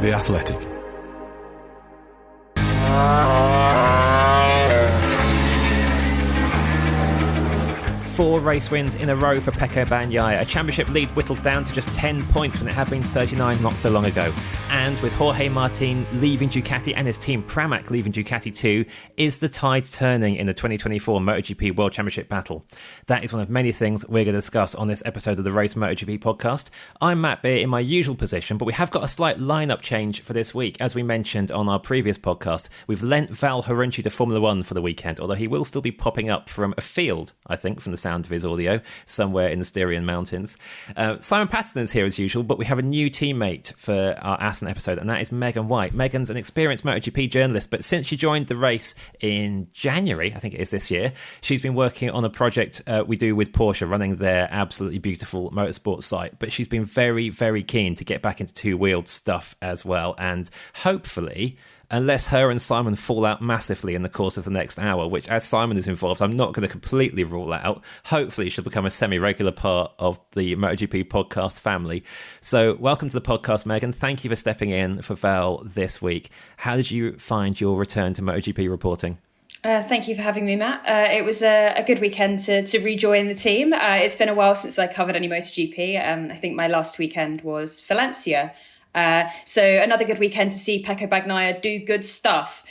The Athletic. 4 race wins in a row for Pecco Bagnaia, a championship lead whittled down to just 10 points when it had been 39 not so long ago. And with Jorge Martin leaving Ducati and his team Pramac leaving Ducati too, is the tide turning in the 2024 MotoGP World Championship battle? That is one of many things we're going to discuss on this episode of the Race MotoGP Podcast. I'm Matt Beer in my usual position, but we have got a slight lineup change for this week. As we mentioned on our previous podcast, we've lent Val Khorounzhiy to Formula One for the weekend, although he will still be popping up from a field, I think, from the sound of his audio, somewhere in the Styrian mountains. Simon Patterson is here as usual, but we have a new teammate for our Assen episode, and that is Megan White. Megan's an experienced MotoGP journalist, but since she joined the race in January, I think it is this year, she's been working on a project we do with Porsche, running their absolutely beautiful motorsport site. But she's been very, very keen to get back into two-wheeled stuff as well, and hopefully, unless her and Simon fall out massively in the course of the next hour, which as Simon is involved, I'm not going to completely rule out. Hopefully she'll become a semi-regular part of the MotoGP podcast family. So welcome to the podcast, Megan. Thank you for stepping in for Val this week. How did you find your return to MotoGP reporting? Thank you for having me, Matt. It was a good weekend to rejoin the team. It's been a while since I covered any MotoGP. I think my last weekend was Valencia. So another good weekend to see Pecco Bagnaia do good stuff,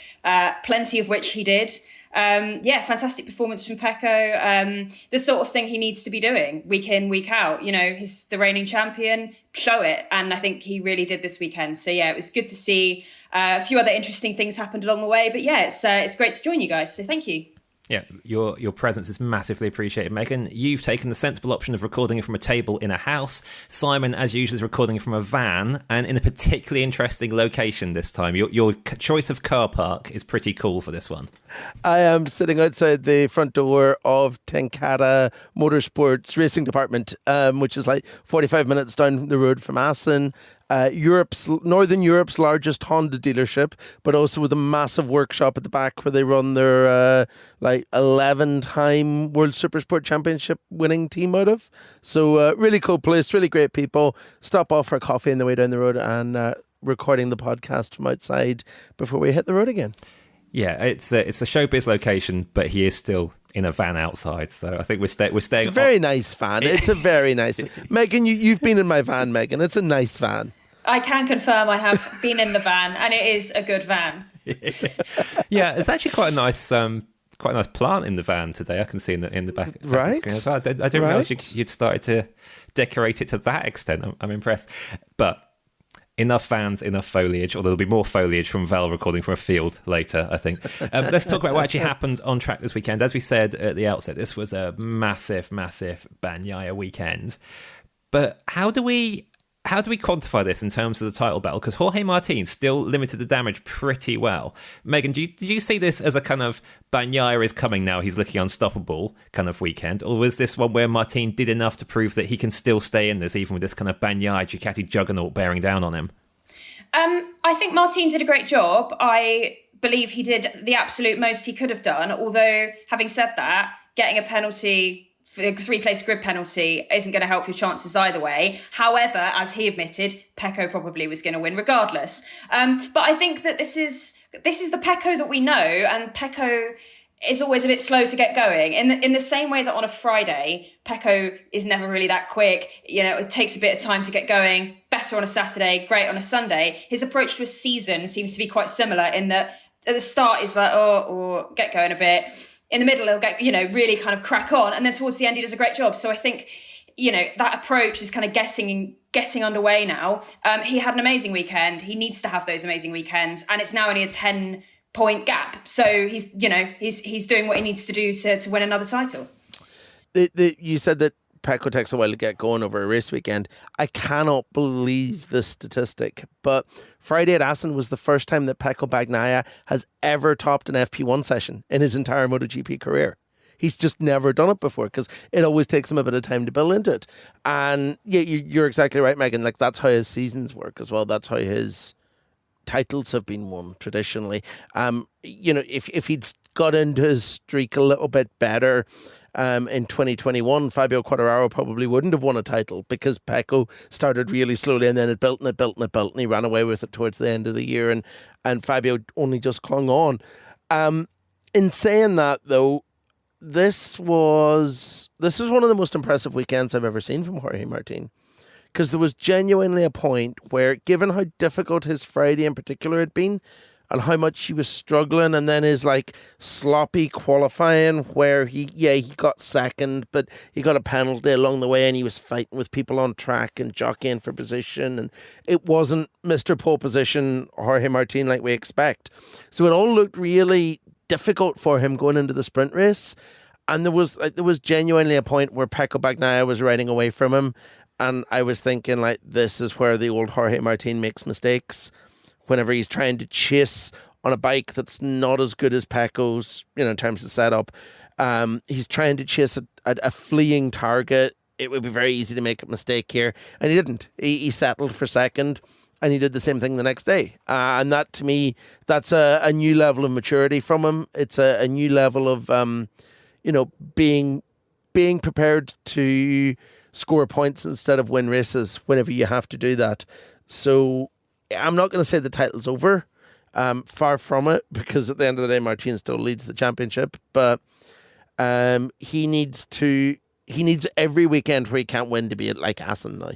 plenty of which he did. Fantastic performance from Pecco. The sort of thing he needs to be doing week in, week out. You know, he's the reigning champion, show it. And I think he really did this weekend. So yeah, it was good to see. A few other interesting things happened along the way. But yeah, it's great to join you guys. So thank you. Yeah, your presence is massively appreciated, Megan. You've taken the sensible option of recording from a table in a house. Simon, as usual, is recording from a van and in a particularly interesting location this time. Your choice of car park is pretty cool for this one. I am sitting outside the front door of Tenkata Motorsports Racing Department, which is like 45 minutes down the road from Assen. Northern Europe's largest Honda dealership, but also with a massive workshop at the back where they run their 11-time World Supersport Championship winning team out of. So really cool place, really great people. Stop off for a coffee on the way down the road and recording the podcast from outside before we hit the road again. Yeah, it's a showbiz location, but he is still in a van outside. So I think we're staying. It's a very nice van. It's a very nice. Megan, you've been in my van, Megan. It's a nice van. I can confirm I have been in the van, and it is a good van. Yeah, it's actually quite a nice plant in the van today. I can see in the back. Right. Of the screen as well. I didn't realise you'd started to decorate it to that extent. I'm impressed. But enough fans, enough foliage, or there'll be more foliage from Val recording from a field later, I think. Let's talk about what actually happened on track this weekend. As we said at the outset, this was a massive, massive Bagnaia weekend. But how do we quantify this in terms of the title battle? Because Jorge Martin still limited the damage pretty well. Megan, did you see this as a kind of Bagnaia is coming now, he's looking unstoppable kind of weekend? Or was this one where Martin did enough to prove that he can still stay in this, even with this kind of Bagnaia Ducati juggernaut bearing down on him? I think Martin did a great job. I believe he did the absolute most he could have done. Although, having said that, getting a penalty, a 3-place grid penalty, isn't going to help your chances either way. However, as he admitted, Pecco probably was going to win regardless. But I think that this is the Pecco that we know, and Pecco is always a bit slow to get going. In the same way that on a Friday, Pecco is never really that quick. You know, it takes a bit of time to get going. Better on a Saturday, great on a Sunday. His approach to a season seems to be quite similar in that at the start is like, or get going a bit. In the middle, he'll get, really kind of crack on. And then towards the end, he does a great job. So I think, that approach is kind of getting underway now. He had an amazing weekend. He needs to have those amazing weekends. And it's now only a 10-point gap. So he's doing what he needs to do to win another title. You said that Pecco takes a while to get going over a race weekend. I cannot believe this statistic, but Friday at Assen was the first time that Pecco Bagnaia has ever topped an FP1 session in his entire MotoGP career. He's just never done it before because it always takes him a bit of time to build into it. And yeah, you're exactly right, Megan. Like, that's how his seasons work as well. That's how his titles have been won traditionally. If he'd got into his streak a little bit better, in 2021, Fabio Quartararo probably wouldn't have won a title because Pecco started really slowly and then it built and it built and it built and he ran away with it towards the end of the year and Fabio only just clung on. In saying that, though, this was one of the most impressive weekends I've ever seen from Jorge Martin, because there was genuinely a point where, given how difficult his Friday in particular had been and how much he was struggling, and then his like sloppy qualifying where he got second, but he got a penalty along the way and he was fighting with people on track and jockeying for position, and it wasn't Mr. Pole Position Jorge Martin like we expect. So it all looked really difficult for him going into the sprint race, and there was genuinely a point where Pecco Bagnaia was riding away from him, and I was thinking, like, this is where the old Jorge Martin makes mistakes whenever he's trying to chase on a bike that's not as good as Pecco's, in terms of setup. He's trying to chase a fleeing target. It would be very easy to make a mistake here, and he didn't. He settled for second. And he did the same thing the next day. And that, to me, that's a new level of maturity from him. It's a new level of, being prepared to score points instead of win races whenever you have to do that. So I'm not going to say the title's over. Far from it, because at the end of the day, Martin still leads the championship. But he needs every weekend where he can't win to be like Assen now.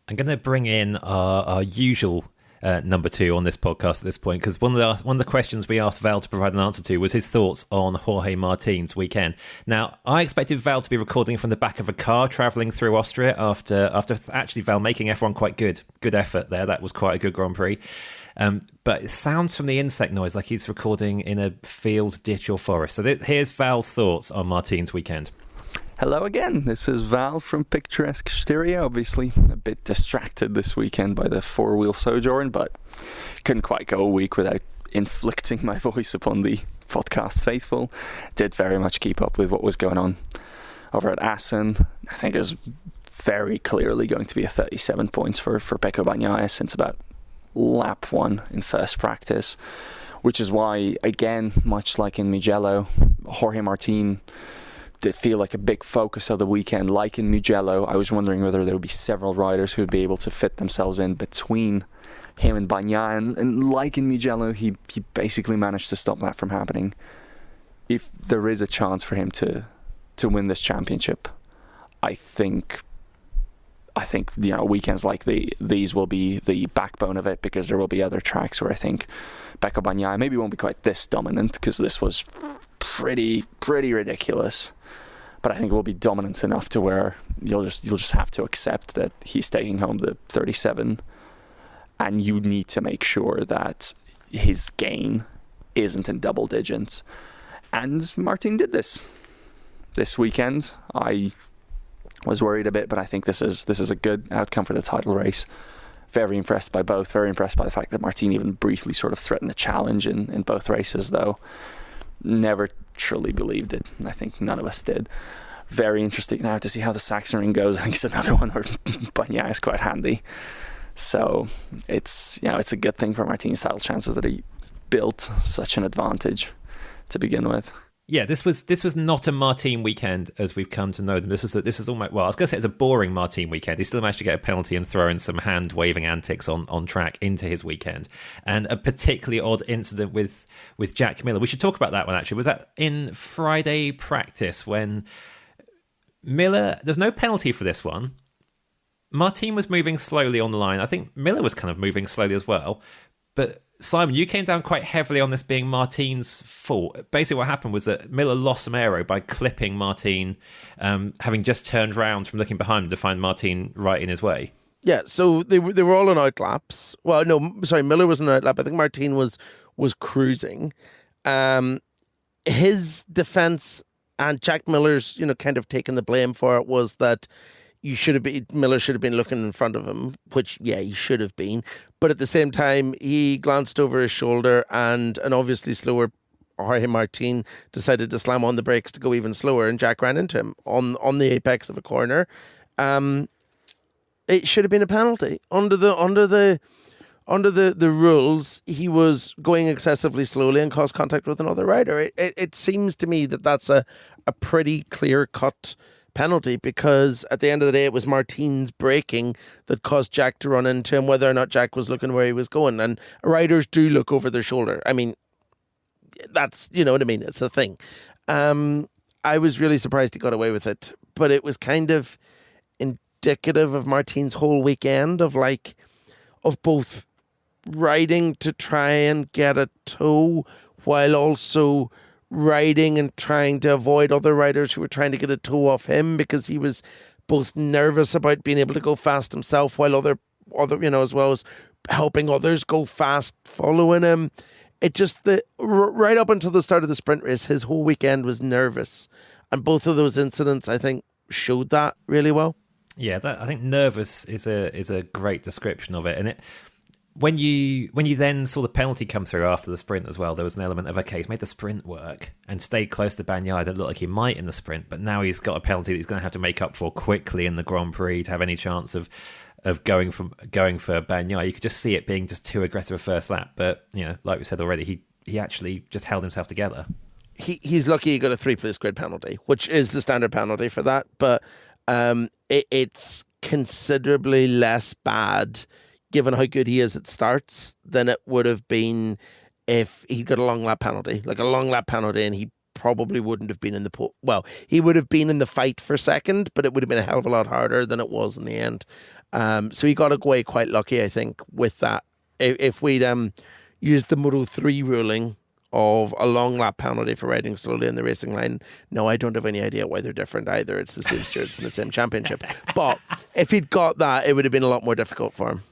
I'm going to bring in our usual number two on this podcast at this point, because one of the questions we asked Val to provide an answer to was his thoughts on Jorge Martin's weekend. Now, I expected Val to be recording from the back of a car travelling through Austria after actually Val making F1 quite good effort there. That was quite a good Grand Prix. But it sounds from the insect noise like he's recording in a field, ditch or forest. So here's Val's thoughts on Martin's weekend. Hello again, this is Val from picturesque Styrian. Obviously a bit distracted this weekend by the four-wheel sojourn, but couldn't quite go a week without inflicting my voice upon the podcast faithful. Did very much keep up with what was going on over at Assen. I think is very clearly going to be a 37 points for Pecco Bagnaia since about lap 1 in first practice, which is why, again, much like in Mugello, Jorge Martin did feel like a big focus of the weekend. Like in Mugello, I was wondering whether there would be several riders who would be able to fit themselves in between him and Bagnaia, and like in Mugello, he basically managed to stop that from happening. If there is a chance for him to win this championship, I think weekends like these will be the backbone of it, because there will be other tracks where I think Pecco Bagnaia maybe won't be quite this dominant, because this was pretty ridiculous. But I think it will be dominant enough to where you'll just have to accept that he's taking home the 37, and you need to make sure that his gain isn't in double digits. And Martin did this weekend. I was worried a bit, but I think this is a good outcome for the title race. Very impressed by both. Very impressed by the fact that Martin even briefly sort of threatened a challenge in both races, though. Never truly believed it. I think none of us did. Very interesting now to see how the Sachsenring goes. I think it's another one where Bagnaia is quite handy. So it's a good thing for Martin's title chances that he built such an advantage to begin with. Yeah, this was not a Martin weekend as we've come to know them. This is almost, well, I was going to say it's a boring Martin weekend. He still managed to get a penalty and throw in some hand-waving antics on track into his weekend. And a particularly odd incident with Jack Miller. We should talk about that one, actually. Was that in Friday practice when Miller... There's no penalty for this one. Martin was moving slowly on the line. I think Miller was kind of moving slowly as well. But Simon, you came down quite heavily on this being Martin's fault. Basically what happened was that Miller lost some aero by clipping Martin, having just turned round from looking behind him to find Martin right in his way. Yeah, so they were all on out laps. Well, no, sorry, Miller was on out lap. I think Martin was cruising. His defence, and Jack Miller's, kind of taking the blame for it, was that Miller should have been looking in front of him, which, yeah, he should have been. But at the same time, he glanced over his shoulder, and an obviously slower Jorge Martin decided to slam on the brakes to go even slower, and Jack ran into him on the apex of a corner. It should have been a penalty under the under the rules, he was going excessively slowly and caused contact with another rider. It seems to me that that's a pretty clear-cut penalty, because at the end of the day, it was Martin's braking that caused Jack to run into him, whether or not Jack was looking where he was going. And riders do look over their shoulder. I mean, that's, you know what I mean? It's a thing. I was really surprised he got away with it, but it was kind of indicative of Martin's whole weekend of both riding to try and get a toe while also riding and trying to avoid other riders who were trying to get a toe off him, because he was both nervous about being able to go fast himself while other as well as helping others go fast following him. It just, right up until the start of the sprint race, his whole weekend was nervous, and both of those incidents, I think, showed that really well. Yeah, I think nervous is a great description of it. And when you then saw the penalty come through after the sprint as well, there was an element of, okay, he's made the sprint work and stayed close to Bagnaia. It looked like he might in the sprint, but now he's got a penalty that he's going to have to make up for quickly in the Grand Prix to have any chance of going for Bagnaia. You could just see it being just too aggressive a first lap. But, like we said already, he actually just held himself together. He's lucky he got a 3-place grid penalty, which is the standard penalty for that. But it's considerably less bad, given how good he is at starts, than it would have been if he got a long lap penalty. Like a long lap penalty, and he probably wouldn't have been in the he would have been in the fight for second, but it would have been a hell of a lot harder than it was in the end. So he got away quite lucky, I think, with that. If we'd used the Moto 3 ruling of a long lap penalty for riding slowly in the racing line, no, I don't have any idea why they're different either. It's the same stewards in the same championship. But if he'd got that, it would have been a lot more difficult for him.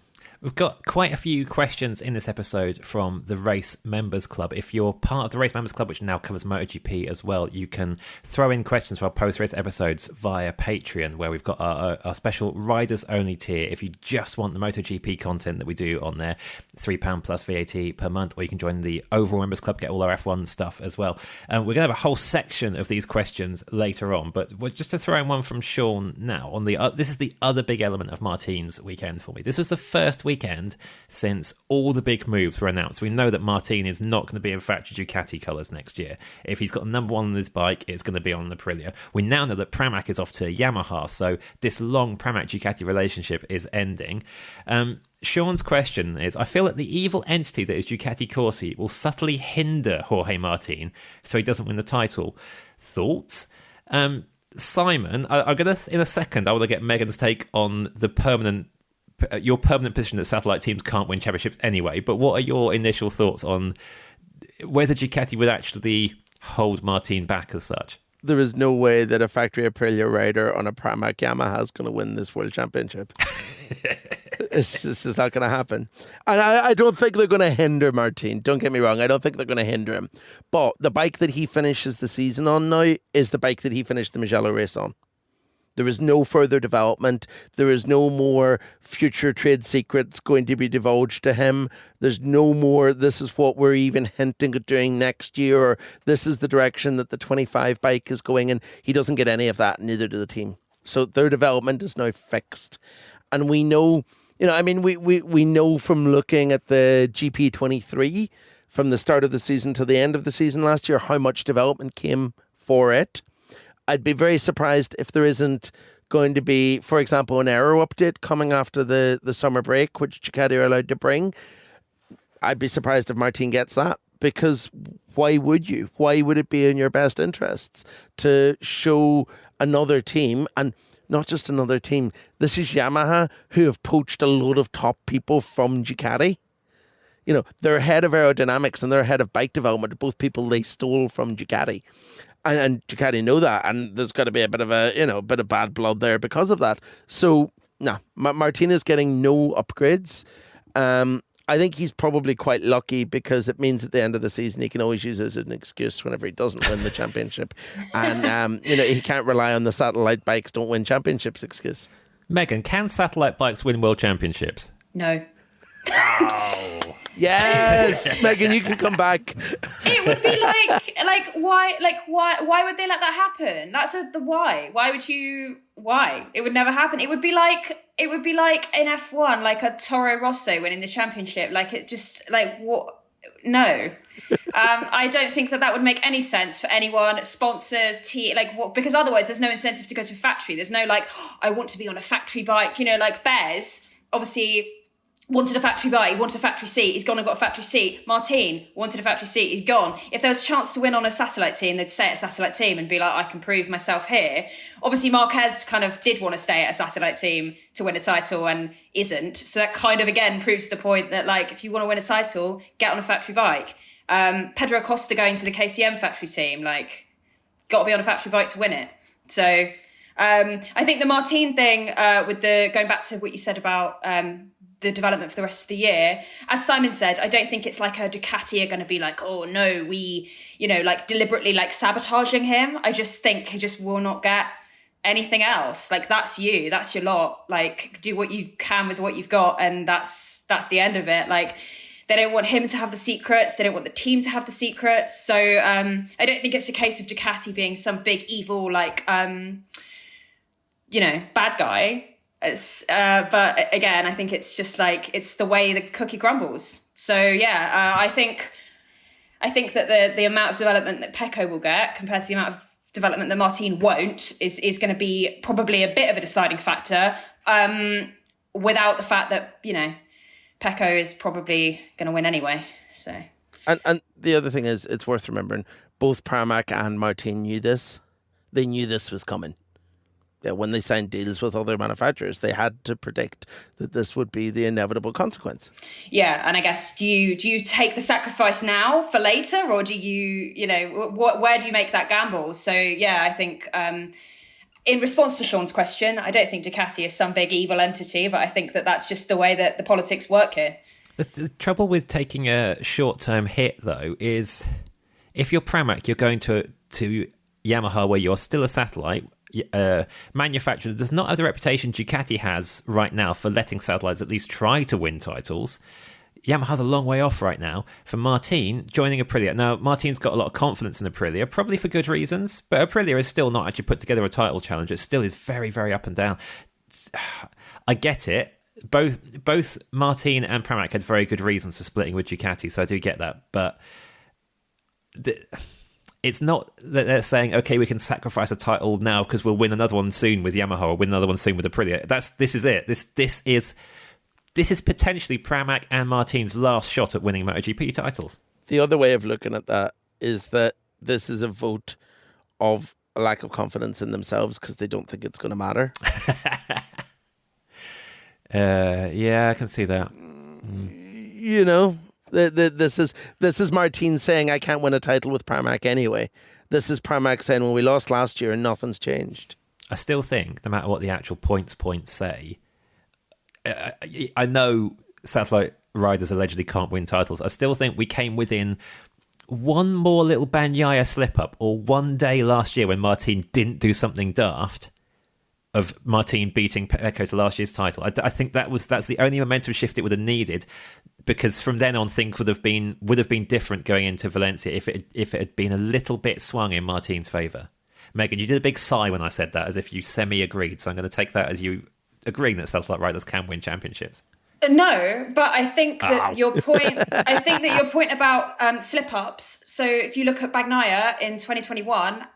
We've got quite a few questions in this episode from the Race Members Club. If you're part of the Race Members Club, which now covers MotoGP as well, you can throw in questions for our post-race episodes via Patreon, where we've got our special riders-only tier. If you just want the MotoGP content that we do on there, £3 plus VAT per month, or you can join the overall Members Club, get all our F1 stuff as well. We're going to have a whole section of these questions later on, but just to throw in one from Sean now, this is the other big element of Martin's weekend for me. This was the first weekend since all the big moves were announced. We know that Martin is not going to be in factory Ducati colours next year. If he's got number one on his bike, it's going to be on the Aprilia. We now know that Pramac is off to Yamaha, so this long Pramac-Ducati relationship is ending. Sean's question is, I feel that the evil entity that is Ducati Corsi will subtly hinder Jorge Martin so he doesn't win the title. Thoughts? Simon, I'm going to, in a second, I want to get Megan's take on your permanent position that satellite teams can't win championships anyway, but what are your initial thoughts on whether Ducati would actually hold Martin back as such? There is no way that a factory Aprilia rider on a Pramac Yamaha is going to win this world championship. It's just not going to happen. And I don't think they're going to hinder Martin. Don't get me wrong. I don't think they're going to hinder him. But the bike that he finishes the season on now is the bike that he finished the Mugello race on. There is no further development. There is no more future trade secrets going to be divulged to him. There's no more, this is what we're even hinting at doing next year, or this is the direction that the 25 bike is going in. He doesn't get any of that, neither do the team. So their development is now fixed. And we know, we know from looking at the GP23 from the start of the season to the end of the season last year, how much development came for it. I'd be very surprised if there isn't going to be, for example, an aero update coming after the summer break, which Ducati are allowed to bring. I'd be surprised if Martin gets that, because why would you? Why would it be in your best interests to show another team, and not just another team? This is Yamaha, who have poached a load of top people from Ducati. Their head of aerodynamics and their head of bike development are both people they stole from Ducati. And Ducati know that, and there's got to be a bit of bit of bad blood there because of that. So, no, Martin is getting no upgrades. I think he's probably quite lucky, because it means at the end of the season he can always use it as an excuse whenever he doesn't win the championship. And, he can't rely on the satellite bikes don't win championships excuse. Megan, can satellite bikes win world championships? No. Oh. Yes, Megan, you can come back. It would be why would they let that happen? That's the why. Why? It would never happen. It would be like it would be like in F1, like a Toro Rosso winning the championship. Like it just like what? No, I don't think that would make any sense for anyone, sponsors, like what? Because otherwise, there's no incentive to go to a factory. There's no like, I want to be on a factory bike. You know, like Bez obviously wanted a factory bike, he wanted a factory seat, he's gone and got a factory seat. Martin wanted a factory seat, he's gone. If there was a chance to win on a satellite team, they'd stay at a satellite team and be like, I can prove myself here. Obviously, Marquez kind of did want to stay at a satellite team to win a title and isn't. So that kind of, again, proves the point that, like, if you want to win a title, get on a factory bike. Pedro Acosta going to the KTM factory team, like, got to be on a factory bike to win it. So I think the Martin thing with going back to what you said about the development for the rest of the year, as Simon said, I don't think it's like a Ducati are going to be like, oh no, we, like deliberately like sabotaging him. I just think he just will not get anything else. Like that's your lot. Like do what you can with what you've got, and that's the end of it. Like they don't want him to have the secrets. They don't want the team to have the secrets. So I don't think it's a case of Ducati being some big evil like bad guy. But again, I think it's just like it's the way the cookie crumbles. So yeah, I think that the amount of development that Pecco will get compared to the amount of development that Martin won't is going to be probably a bit of a deciding factor. Without the fact that Pecco is probably going to win anyway. So and the other thing is, it's worth remembering both Pramac and Martin knew this. They knew this was coming. Yeah, when they signed deals with other manufacturers, they had to predict that this would be the inevitable consequence. Yeah, and I guess do you take the sacrifice now for later, or do you where do you make that gamble? So yeah, I think in response to Sean's question, I don't think Ducati is some big evil entity, but I think that that's just the way that the politics work here. The trouble with taking a short-term hit, though, is if you're Pramac, you're going to Yamaha, where you're still a satellite manufacturer does not have the reputation Ducati has right now for letting satellites at least try to win titles. Yamaha's a long way off right now. For Martin, joining Aprilia. Now, Martin's got a lot of confidence in Aprilia, probably for good reasons, but Aprilia is still not actually put together a title challenge. It still is very, very up and down. I get it. Both Martin and Pramac had very good reasons for splitting with Ducati, so I do get that. But it's not that they're saying, okay, we can sacrifice a title now because we'll win another one soon with Yamaha or win another one soon with Aprilia. This is it. This is potentially Pramac and Martin's last shot at winning MotoGP titles. The other way of looking at that is that this is a vote of a lack of confidence in themselves because they don't think it's going to matter. Yeah, I can see that. This is Martin saying, I can't win a title with Pramac anyway. This is Pramac saying, well, we lost last year and nothing's changed. I still think, no matter what the actual points say, I know satellite riders allegedly can't win titles. I still think we came within one more little Bagnaia slip-up or one day last year when Martin didn't do something daft of Martin beating Pecco to last year's title. I think that's the only momentum shift it would have needed, because from then on things would have been different going into Valencia if it had been a little bit swung in Martin's favour. Megan, you did a big sigh when I said that, as if you semi-agreed, so I'm going to take that as you agreeing that satellite riders can win championships. No, but I think that your point about slip-ups, so if you look at Bagnaia in 2021,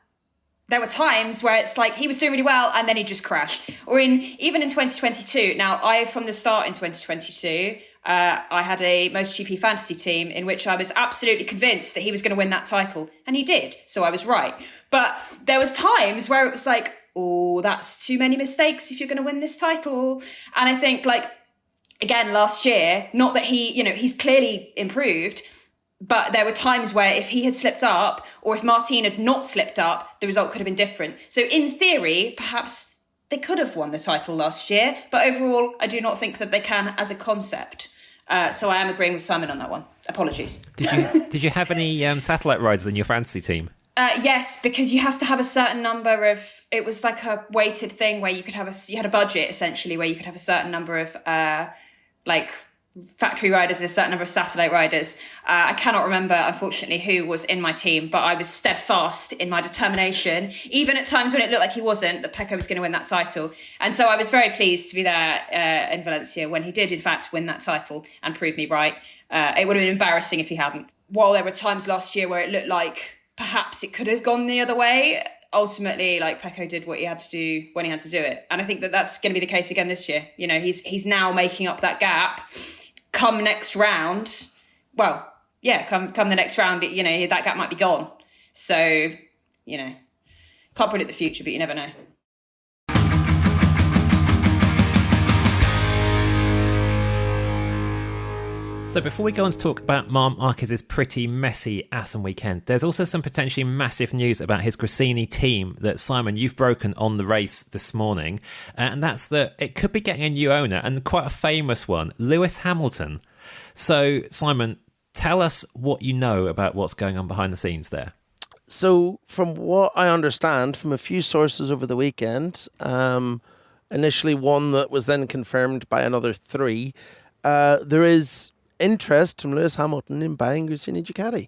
there were times where it's like he was doing really well and then he just crashed. Or even in 2022. Now, from the start in 2022, I had a MotoGP fantasy team in which I was absolutely convinced that he was going to win that title. And he did. So I was right. But there was times where it was like, oh, that's too many mistakes if you're going to win this title. And I think, like, again, last year, not that he's clearly improved, but there were times where if he had slipped up or if Martin had not slipped up, the result could have been different. So in theory, perhaps they could have won the title last year. But overall, I do not think that they can as a concept. So I am agreeing with Simon on that one. Apologies. Did you have any satellite riders in your fantasy team? Yes, because you have to have a certain number of. It was like a weighted thing where you could have you had a budget essentially where you could have a certain number of factory riders and a certain number of satellite riders. I cannot remember, unfortunately, who was in my team, but I was steadfast in my determination, even at times when it looked like he wasn't, that Pecco was going to win that title. And so I was very pleased to be there in Valencia when he did, in fact, win that title and prove me right. It would have been embarrassing if he hadn't. While there were times last year where it looked like perhaps it could have gone the other way, ultimately, like, Pecco did what he had to do when he had to do it. And I think that that's going to be the case again this year. You know, he's now making up that gap. Come next round, well, yeah, come the next round, you know, that gap might be gone. So, you know, can't predict the future, but you never know. So before we go on to talk about Marc Marquez's pretty messy Assen weekend, there's also some potentially massive news about his Gresini team that, Simon, you've broken on the race this morning. And that's that it could be getting a new owner, and quite a famous one, Lewis Hamilton. So, Simon, tell us what you know about what's going on behind the scenes there. So, from what I understand from a few sources over the weekend, initially one that was then confirmed by another three, there is interest from Lewis Hamilton in buying Gresini Ducati.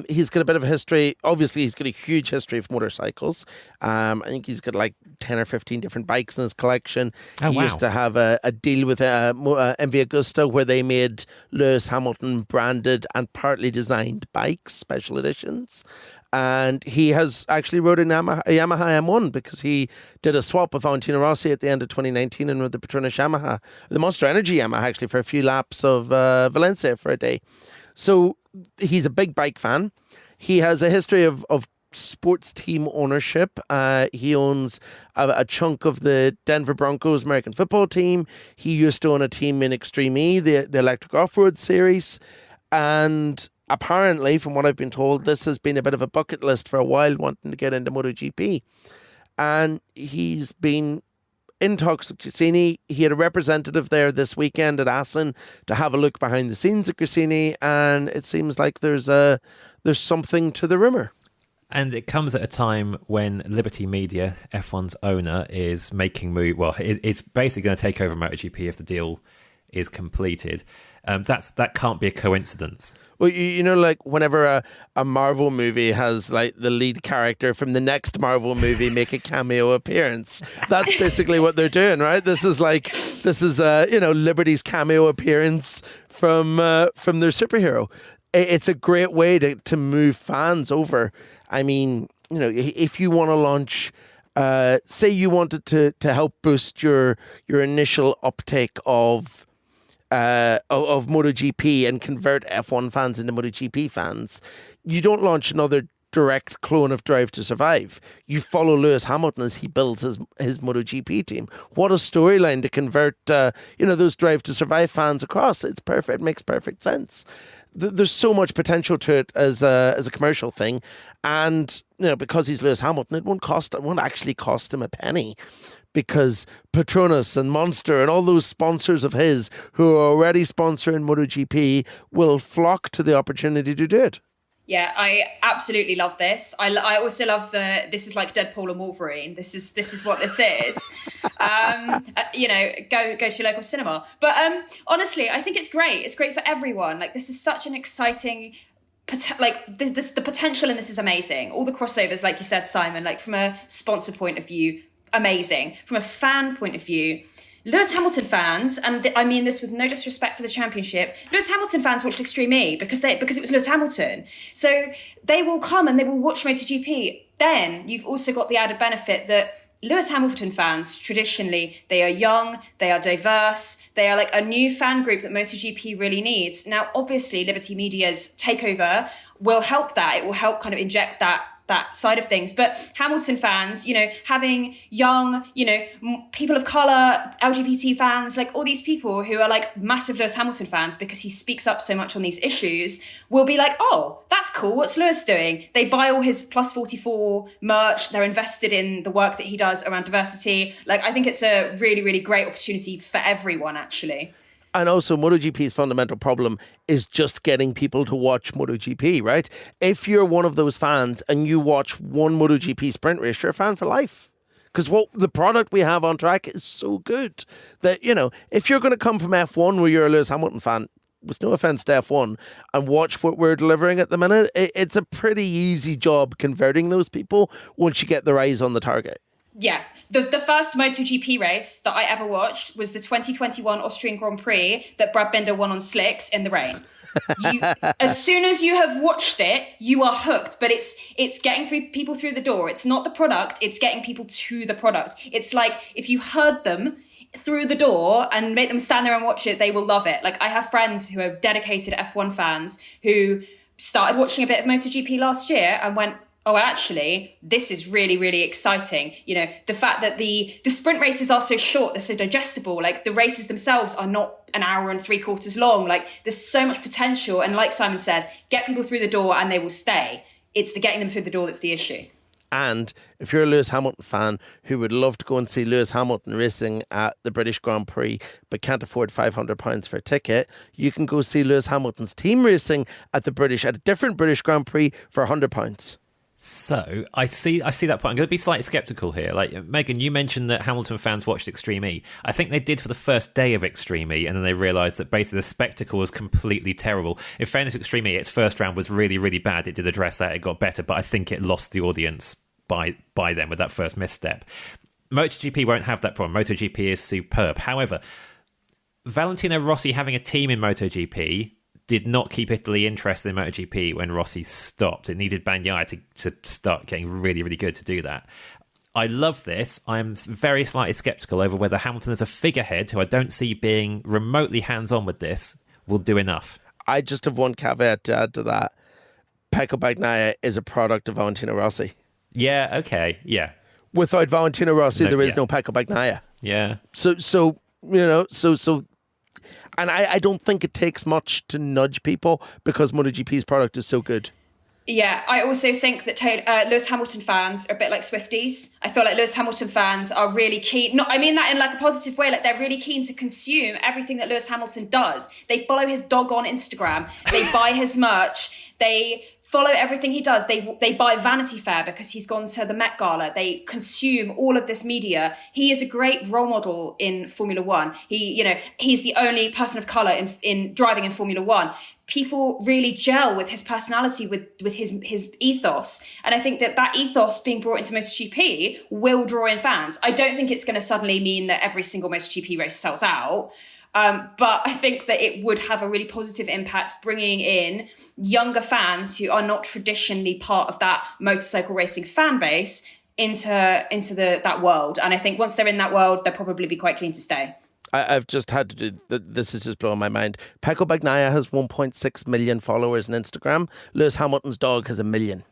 He's got a bit of a history. Obviously, he's got a huge history of motorcycles. I think he's got like 10 or 15 different bikes in his collection. Oh, he wow. used to have a deal with MV Agusta where they made Lewis Hamilton branded and partly designed bikes, special editions. And he has actually rode a Yamaha M1 because he did a swap with Valentino Rossi at the end of 2019 and rode the Petronas Yamaha, the Monster Energy Yamaha, actually, for a few laps of Valencia for a day. So he's a big bike fan. He has a history of sports team ownership. He owns a chunk of the Denver Broncos American football team. He used to own a team in Extreme E, the electric off-road series. And apparently, from what I've been told, this has been a bit of a bucket list for a while, wanting to get into MotoGP. And he's been in talks with Gresini. He had a representative there this weekend at Assen to have a look behind the scenes at Gresini, and it seems like there's something to the rumour. And it comes at a time when Liberty Media, F1's owner, is making move. Well, it's basically going to take over MotoGP if the deal is completed. That can't be a coincidence. Well, you know, like whenever a Marvel movie has like the lead character from the next Marvel movie make a cameo appearance, that's basically what they're doing, right? This is Liberty's cameo appearance from their superhero. It's a great way to move fans over. I mean, you know, if you want to launch, say you wanted to help boost your initial uptake of MotoGP and convert F1 fans into MotoGP fans, you don't launch another direct clone of Drive to Survive. You follow Lewis Hamilton as he builds his MotoGP team. What a storyline to convert those Drive to Survive fans across. It's perfect. It makes perfect sense. There's so much potential to it as a commercial thing, and you know, because he's Lewis Hamilton, it won't actually cost him a penny, because Petronas and Monster and all those sponsors of his who are already sponsoring MotoGP will flock to the opportunity to do it. Yeah, I absolutely love this. I also love this is like Deadpool and Wolverine. This is what this is. Go to your local cinema. But honestly, I think it's great. It's great for everyone. Like, this is such an exciting, the potential in this is amazing. All the crossovers, like you said, Simon, like from a sponsor point of view, amazing. From a fan point of view, Lewis Hamilton fans, and I mean this with no disrespect for the championship, Lewis Hamilton fans watched Extreme E because it was Lewis Hamilton. So they will come and they will watch MotoGP. Then you've also got the added benefit that Lewis Hamilton fans, traditionally, they are young, they are diverse, they are like a new fan group that MotoGP really needs. Now, obviously, Liberty Media's takeover will help that. It will help kind of inject that side of things. But Hamilton fans, you know, having young, you know, people of colour, LGBT fans, like all these people who are like massive Lewis Hamilton fans because he speaks up so much on these issues, will be like, oh, that's cool. What's Lewis doing? They buy all his Plus 44 merch. They're invested in the work that he does around diversity. Like, I think it's a really, really great opportunity for everyone, actually. And also, MotoGP's fundamental problem is just getting people to watch MotoGP, right? If you're one of those fans and you watch one MotoGP sprint race, you're a fan for life. Because what the product we have on track is so good that, you know, if you're going to come from F1 where you're a Lewis Hamilton fan, with no offense to F1, and watch what we're delivering at the minute, it's a pretty easy job converting those people once you get their eyes on the target. Yeah. The first MotoGP race that I ever watched was the 2021 Austrian Grand Prix that Brad Binder won on slicks in the rain. As soon as you have watched it, you are hooked. But it's getting people through the door. It's not the product, it's getting people to the product. It's like if you herd them through the door and make them stand there and watch it, they will love it. Like, I have friends who are dedicated F1 fans who started watching a bit of MotoGP last year and went, oh, actually, this is really, really exciting. You know, the fact that the sprint races are so short, they're so digestible. Like, the races themselves are not an hour and 3/4 long. Like, there's so much potential. And like Simon says, get people through the door and they will stay. It's the getting them through the door that's the issue. And if you're a Lewis Hamilton fan who would love to go and see Lewis Hamilton racing at the British Grand Prix but can't afford £500 for a ticket, you can go see Lewis Hamilton's team racing at a different British Grand Prix for £100. So I see that point. I'm going to be slightly sceptical here. Like, Megan, you mentioned that Hamilton fans watched Extreme E. I think they did for the first day of Extreme E, and then they realised that basically the spectacle was completely terrible. In fairness, Extreme E, its first round was really, really bad. It did address that. It got better, but I think it lost the audience by then with that first misstep. MotoGP won't have that problem. MotoGP is superb. However, Valentino Rossi having a team in MotoGP did not keep Italy interested in MotoGP when Rossi stopped. It needed Bagnaia to start getting really, really good to do that. I love this. I'm very slightly sceptical over whether Hamilton as a figurehead, who I don't see being remotely hands-on with this, will do enough. I just have one caveat to add to that. Pecco Bagnaia is a product of Valentino Rossi. Yeah, okay, yeah. Without Valentino Rossi, there is no Pecco Bagnaia. Yeah. So and I don't think it takes much to nudge people because MotoGP's product is so good. Yeah, I also think that Lewis Hamilton fans are a bit like Swifties. I feel like Lewis Hamilton fans are really keen. I mean that in like a positive way. Like, they're really keen to consume everything that Lewis Hamilton does. They follow his dog on Instagram. They buy his merch. They follow everything he does. They buy Vanity Fair because he's gone to the Met Gala. They consume all of this media. He is a great role model in Formula One. He's the only person of colour in driving in Formula One. People really gel with his personality, with his ethos. And I think that ethos being brought into MotoGP will draw in fans. I don't think it's going to suddenly mean that every single MotoGP race sells out. But I think that it would have a really positive impact, bringing in younger fans who are not traditionally part of that motorcycle racing fan base into that world. And I think once they're in that world, they'll probably be quite keen to stay. I've just had to do this is just blowing my mind. Pecco Bagnaia has 1.6 million followers on Instagram. Lewis Hamilton's dog has 1 million.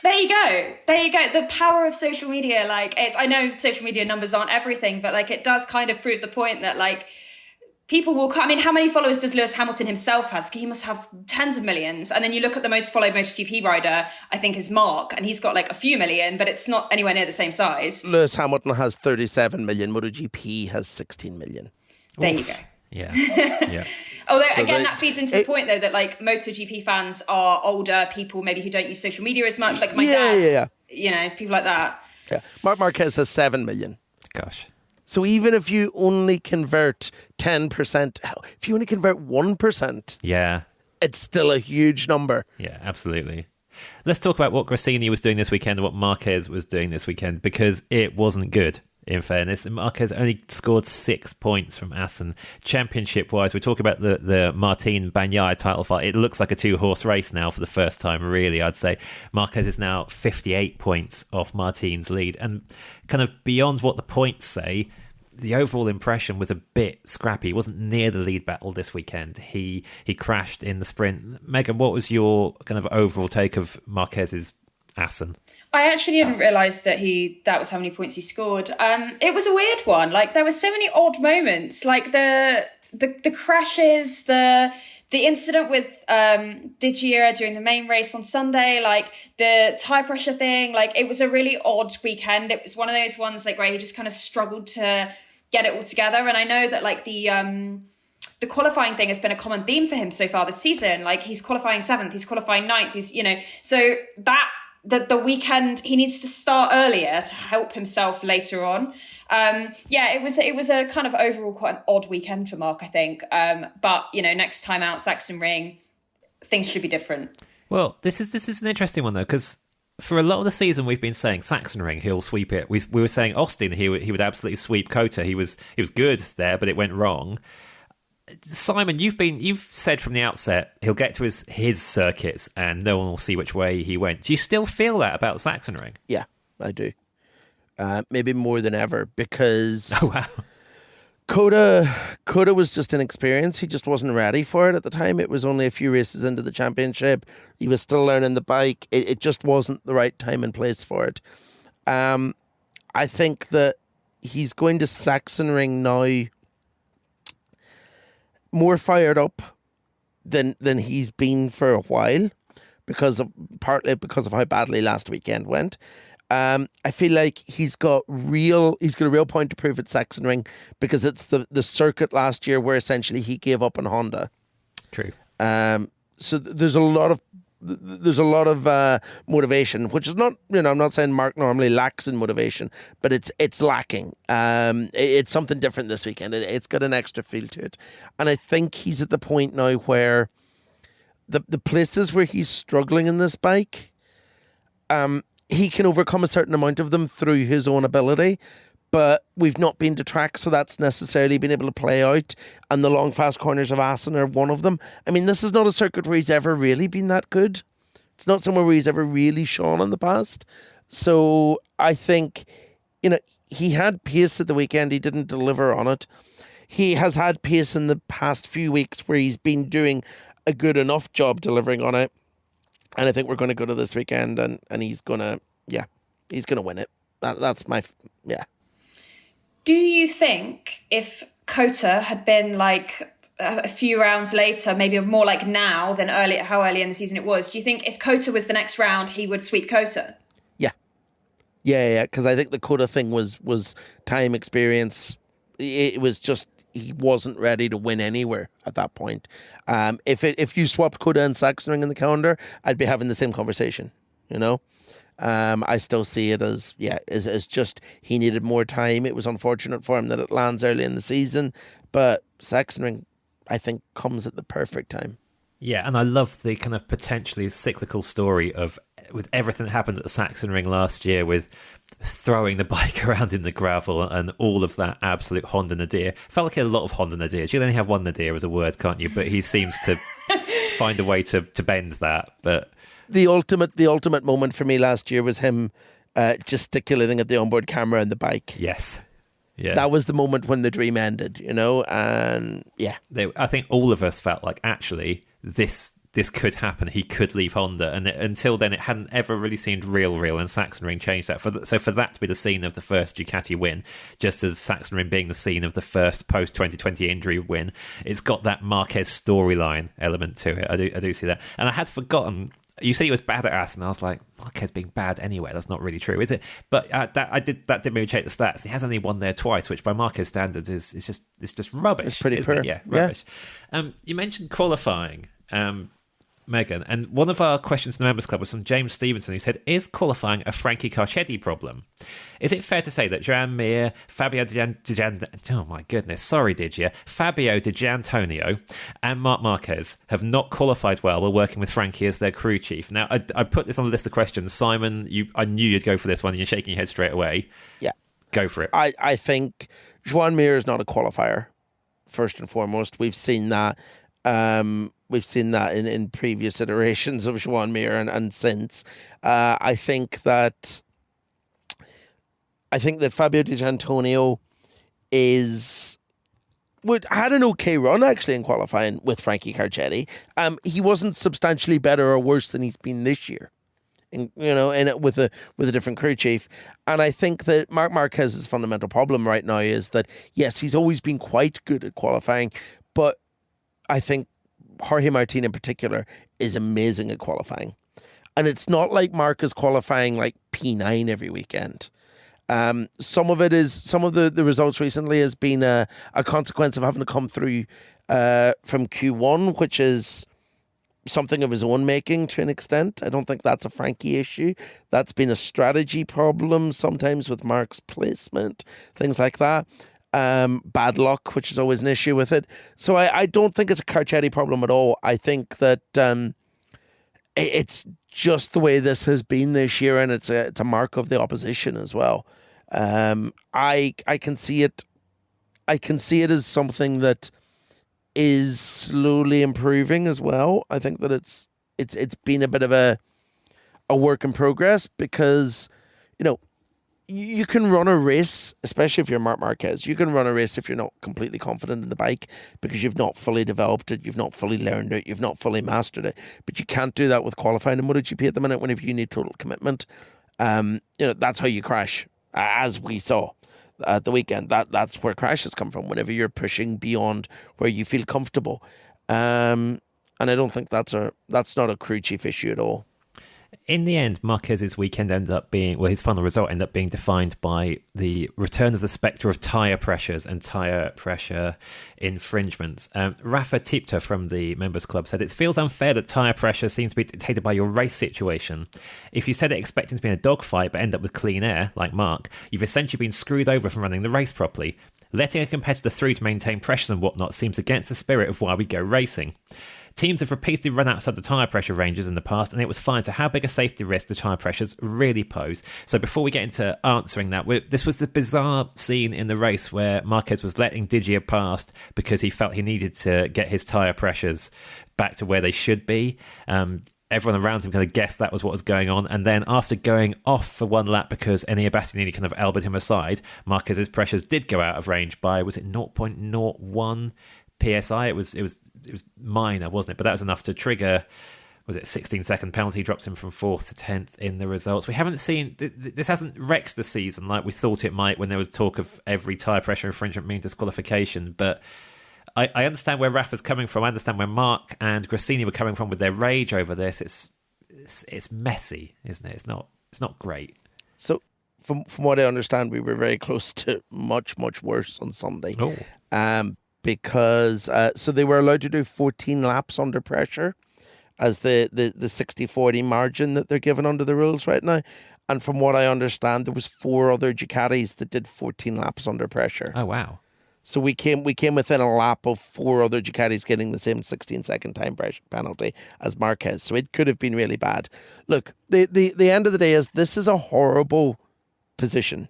There you go. The power of social media. Like, I know social media numbers aren't everything, but like, it does kind of prove the point that like people will come. I mean, how many followers does Lewis Hamilton himself has? He must have tens of millions. And then you look at the most followed MotoGP rider, I think, is Marc, and he's got like a few million, but it's not anywhere near the same size. Lewis Hamilton has 37 million. MotoGP has 16 million. There you go. Yeah. Yeah. Although, again, that feeds into the point, though, that like MotoGP fans are older people, maybe who don't use social media as much, like my dad, people like that. Yeah. Marc Marquez has 7 million. Gosh. So even if you only convert 10%, if you only convert 1%, yeah, it's still a huge number. Yeah, absolutely. Let's talk about what Gresini was doing this weekend and what Marquez was doing this weekend, because it wasn't good, in fairness. Marquez only scored 6 points from Assen. Championship-wise, we're talking about the Martin Bagnaia title fight. It looks like a two-horse race now for the first time, really, I'd say. Marquez is now 58 points off Martin's lead. And kind of beyond what the points say, the overall impression was a bit scrappy. He wasn't near the lead battle this weekend. He crashed in the sprint. Megan, what was your kind of overall take of Marquez's Assen? I actually didn't realise that was how many points he scored. It was a weird one. Like, there were so many odd moments. Like the crashes, the incident with Di Gira during the main race on Sunday, like the tyre pressure thing. Like, it was a really odd weekend. It was one of those ones like where he just kind of struggled to get it all together. And I know that like the qualifying thing has been a common theme for him so far this season. Like, he's qualifying 7th, he's qualifying 9th, so that the weekend, he needs to start earlier to help himself later on. It was a kind of overall quite an odd weekend for Marc, I think. But next time out, Sachsenring, things should be different. Well, this is an interesting one though, because for a lot of the season we've been saying Sachsenring, he'll sweep it. We were saying Austin, he would absolutely sweep Kota. He was good there, but it went wrong. Simon, you've said from the outset he'll get to his circuits and no one will see which way he went. Do you still feel that about Sachsenring? Yeah, I do. Maybe more than ever, because Kota was just inexperienced. He just wasn't ready for it at the time. It was only a few races into the championship. He was still learning the bike. It just wasn't the right time and place for it. I think that he's going to Sachsenring now more fired up than he's been for a while, partly because of how badly last weekend went. I feel like he's got a real point to prove at Sachsenring, because it's the circuit last year where essentially he gave up on Honda. True. So there's a lot of motivation, which is not, I'm not saying Marc normally lacks in motivation, but it's lacking. It's something different this weekend. It's got an extra feel to it. And I think he's at the point now where the places where he's struggling in this bike, he can overcome a certain amount of them through his own ability. But we've not been to tracks where that's necessarily been able to play out, and the long fast corners of Assen are one of them. I mean, this is not a circuit where he's ever really been that good. It's not somewhere where he's ever really shone in the past. So I think, he had pace at the weekend. He didn't deliver on it. He has had pace in the past few weeks where he's been doing a good enough job delivering on it. And I think we're going to go to this weekend and he's going to win it. That's my. Do you think if Kota had been like a few rounds later, maybe more like now than how early in the season it was, do you think if Kota was the next round, he would sweep Kota? Yeah. Because I think the Kota thing was time, experience. It was just, he wasn't ready to win anywhere at that point. If you swapped Kota and Sachsenring in the calendar, I'd be having the same conversation, I still see it as just he needed more time. It was unfortunate for him that it lands early in the season, but Sachsenring, I think, comes at the perfect time. Yeah, and I love the kind of potentially cyclical story of, with everything that happened at the Sachsenring last year, with throwing the bike around in the gravel and all of that absolute Honda nadir. Felt like a lot of Honda nadirs. You only have one nadir as a word, can't you? But he seems to find a way to bend that. But the ultimate moment for me last year was him gesticulating at the onboard camera and the bike. Yes. Yeah. That was the moment when the dream ended, and yeah. I think all of us felt like, actually, this could happen. He could leave Honda, and until then, it hadn't ever really seemed real. And Sachsenring changed that. So for that to be the scene of the first Ducati win, just as Sachsenring being the scene of the first post 2020 injury win, it's got that Marquez storyline element to it. I do see that, and I had forgotten. You said he was bad at Assen. I was like, Marquez being bad anyway. That's not really true, is it? But that did maybe check the stats. He has only won there twice, which by Marquez standards is just rubbish. It's pretty poor. Yeah, rubbish. Yeah. You mentioned qualifying, Megan, and one of our questions in the Members Club was from James Stevenson, who said, is qualifying a Frankie Carcetti problem? Is it fair to say that Joan Mir, Fabio Di Gianantonio and Marc Marquez have not qualified well while working with Frankie as their crew chief? Now, I put this on a list of questions. Simon, I knew you'd go for this one, and you're shaking your head straight away. Yeah. Go for it. I think Joan Mir is not a qualifier, first and foremost. We've seen that. We've seen that in previous iterations of Joan Mir and since. I think that Fabio Di Gianantonio had an okay run actually in qualifying with Frankie Carcetti. He wasn't substantially better or worse than he's been this year. With a different crew chief. And I think that Marc Marquez's fundamental problem right now is that, yes, he's always been quite good at qualifying, but I think Jorge Martin in particular is amazing at qualifying. And it's not like Marc is qualifying like P9 every weekend. Some of the results recently has been a consequence of having to come through from Q1, which is something of his own making to an extent. I don't think that's a Frankie issue. That's been a strategy problem sometimes with Marc's placement, things like that. Bad luck, which is always an issue with it. So I don't think it's a Carcetti problem at all. I think that it's just the way this has been this year, and it's a mark of the opposition as well. I can see it. I can see it as something that is slowly improving as well. I think that it's been a bit of a work in progress, because you can run a race, especially if you're Marc Marquez. You can run a race if you're not completely confident in the bike, because you've not fully developed it, you've not fully learned it, you've not fully mastered it. But you can't do that with qualifying in MotoGP at the minute, whenever you need total commitment. That's how you crash, as we saw at the weekend. That's where crashes come from, whenever you're pushing beyond where you feel comfortable. And I don't think that's not a crew chief issue at all. In the end, Marquez's weekend ended up being, his final result ended up being defined by the return of the spectre of tyre pressures and tyre pressure infringements. Rafa Tipta from the Members Club said, "It feels unfair that tyre pressure seems to be dictated by your race situation. If you set it expecting to be in a dogfight but end up with clean air, like Marc, you've essentially been screwed over from running the race properly. Letting a competitor through to maintain pressures and whatnot seems against the spirit of why we go racing. Teams have repeatedly run outside the tyre pressure ranges in the past, and it was fine. So how big a safety risk do tyre pressures really pose?" So before we get into answering that, this was the bizarre scene in the race where Marquez was letting Digia past because he felt he needed to get his tyre pressures back to where they should be. Everyone around him kind of guessed that was what was going on. And then after going off for one lap because Enea Bastianini kind of elbowed him aside, Marquez's pressures did go out of range by, was it 0.01 PSI? It was minor, wasn't it? But that was enough to trigger, was it a 16-second penalty, drops him from 4th to 10th in the results. We haven't seen, this hasn't wrecked the season like we thought it might when there was talk of every tyre pressure infringement mean disqualification. But I understand where Rafa's coming from. I understand where Marc and Grassini were coming from with their rage over this. It's messy, isn't it? It's not great. So from what I understand, we were very close to much, much worse on Sunday. Oh. Because so they were allowed to do 14 laps under pressure as the 60-40 margin that they're given under the rules right now. And from what I understand, there was 4 other Ducatis that did 14 laps under pressure. Oh, wow. So we came within a lap of 4 other Ducatis getting the same 16-second time pressure penalty as Marquez. So it could have been really bad. Look, the end of the day is this is a horrible position.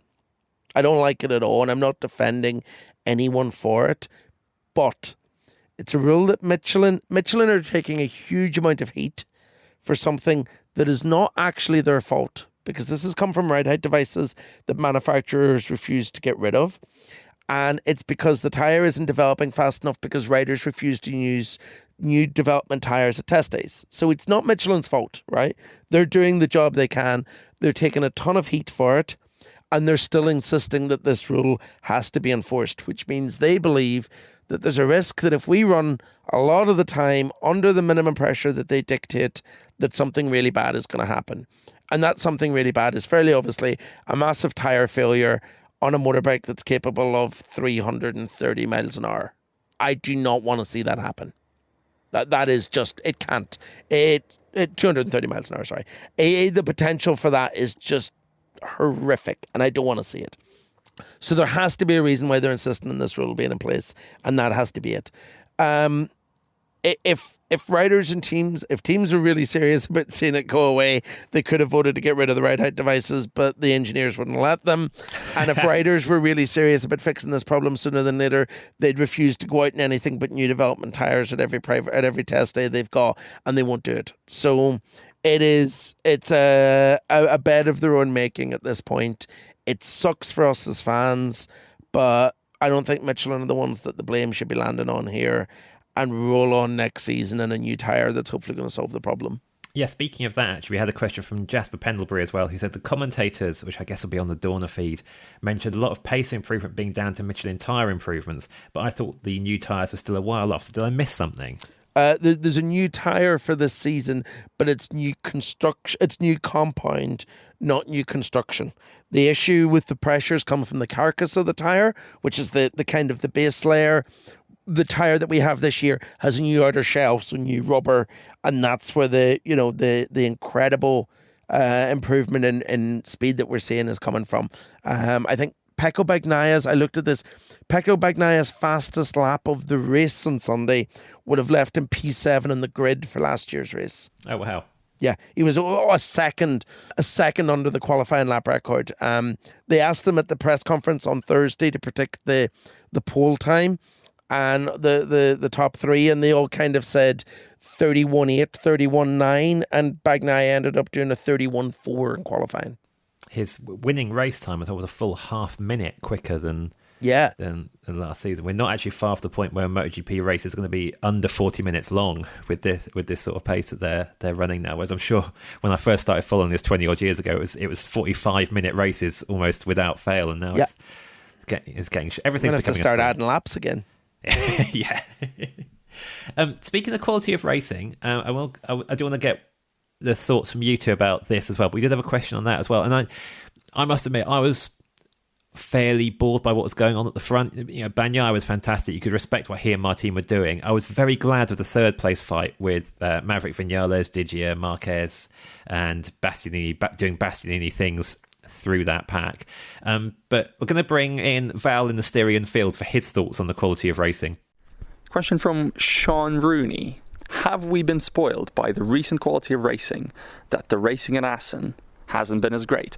I don't like it at all, and I'm not defending anyone for it. But it's a rule that Michelin are taking a huge amount of heat for something that is not actually their fault, because this has come from ride height devices that manufacturers refuse to get rid of. And it's because the tyre isn't developing fast enough because riders refuse to use new development tyres at test days. So it's not Michelin's fault, right? They're doing the job they can. They're taking a ton of heat for it. And they're still insisting that this rule has to be enforced, which means they believe that there's a risk that if we run a lot of the time under the minimum pressure that they dictate, that something really bad is going to happen. And that something really bad is fairly obviously a massive tyre failure on a motorbike that's capable of 330 miles an hour. I do not want to see that happen. That is just, it can't. 230 miles an hour, sorry. The potential for that is just horrific, and I don't want to see it. So there has to be a reason why they're insisting on this rule being in place, and that has to be it. If riders and teams, if teams are really serious about seeing it go away, they could have voted to get rid of the ride height devices, but the engineers wouldn't let them. And if riders were really serious about fixing this problem sooner than later, they'd refuse to go out in anything but new development tyres at every test day they've got, and they won't do it. So it's a bed of their own making at this point. It sucks for us as fans, but I don't think Michelin are the ones that the blame should be landing on here, and roll on next season in a new tyre that's hopefully going to solve the problem. Yeah, speaking of that, actually, we had a question from Jasper Pendlebury as well, who said the commentators, which I guess will be on the Dorna feed, mentioned a lot of pace improvement being down to Michelin tyre improvements, but I thought the new tyres were still a while off, so did I miss something? There's a new tyre for this season, but it's new construction. It's new compound, not new construction. The issue with the pressures come from the carcass of the tyre, which is the kind of the base layer. the tyre that we have this year has a new outer shell, so new rubber, and that's where the incredible improvement in speed that we're seeing is coming from. I think Pecco Bagnaia's, I looked at this, Pecco Bagnaia's fastest lap of the race on Sunday would have left him P7 on the grid for last year's race. Oh, wow. Yeah, he was a second under the qualifying lap record. They asked them at the press conference on Thursday to predict the pole time and the top three, and they all kind of said 31.8, 31.9, and Bagnaia ended up doing a 31.4 in qualifying. His winning race time, I thought, was a full half minute quicker than last season. We're not actually far off the point where a MotoGP race is going to be under 40 minutes long with this sort of pace that they're running now. Whereas I'm sure when I first started following this 20 odd years ago, it was 45-minute races almost without fail, and now it's getting everything's going to have to start adding laps again. Yeah. Speaking of quality of racing, I do want to get the thoughts from you two about this as well. But we did have a question on that as well, and I must admit I was fairly bored by what was going on at the front. Bagnaia was fantastic. You could respect what he and Martin were doing. I was very glad of the third place fight with Maverick Vinales, Digia, Marquez, and Bastianini doing Bastianini things through that pack. But we're going to bring in Val in the Styrian field for his thoughts on the quality of racing. Question from Sean Rooney. Have we been spoiled by the recent quality of racing that the racing in Assen hasn't been as great?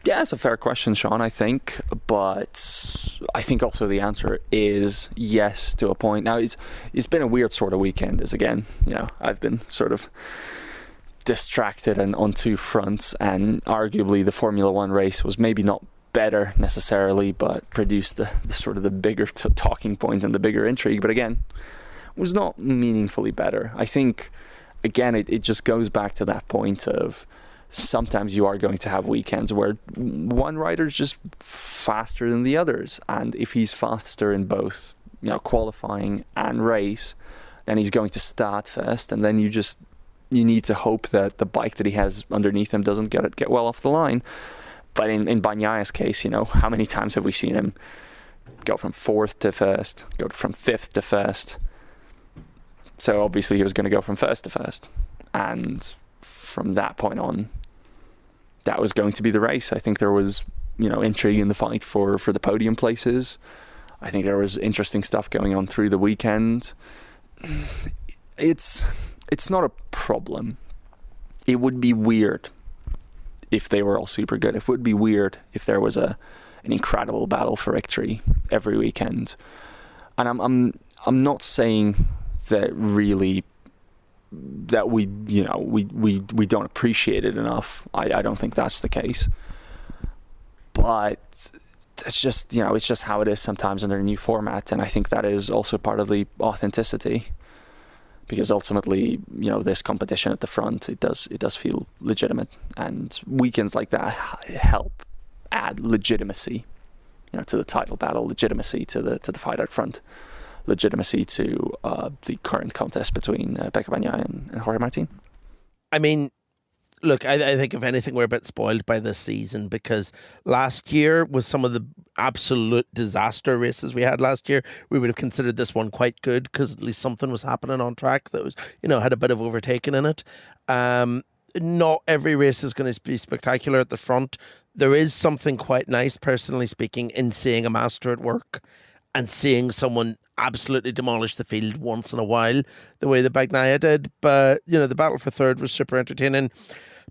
Yeah, it's a fair question, Sean, I think. But I think also the answer is yes to a point. Now, it's been a weird sort of weekend, as again, I've been sort of distracted and on two fronts, and arguably the Formula One race was maybe not better necessarily, but produced the sort of the bigger talking point and the bigger intrigue. But again, was not meaningfully better. I think, again, it just goes back to that point of sometimes you are going to have weekends where one rider's just faster than the others, and if he's faster in both qualifying and race, then he's going to start first, and then you need to hope that the bike that he has underneath him doesn't get well off the line. But in Bagnaia's case, how many times have we seen him go from fourth to first, go from fifth to first? So obviously he was going to go from first to first, and from that point on, that was going to be the race. I think there was, intrigue in the fight for the podium places. I think there was interesting stuff going on through the weekend. It's not a problem. It would be weird if they were all super good. It would be weird if there was an incredible battle for victory every weekend. And I'm not saying that really that we don't appreciate it enough. I don't think that's the case. But it's just it's just how it is sometimes under a new format, and I think that is also part of the authenticity. Because ultimately, this competition at the front, it does feel legitimate, and weekends like that help add legitimacy, to the title battle, legitimacy to the fight out front, legitimacy to the current contest between Pecco Bagnaia and Jorge Martin. I mean, look, I think if anything, we're a bit spoiled by this season, because last year was some of the absolute disaster races we had last year. We would have considered this one quite good because at least something was happening on track that was, had a bit of overtaking in it. Not every race is going to be spectacular at the front. There is something quite nice, personally speaking, in seeing a master at work and seeing someone absolutely demolish the field once in a while, the way that Bagnaia did. But, the battle for third was super entertaining.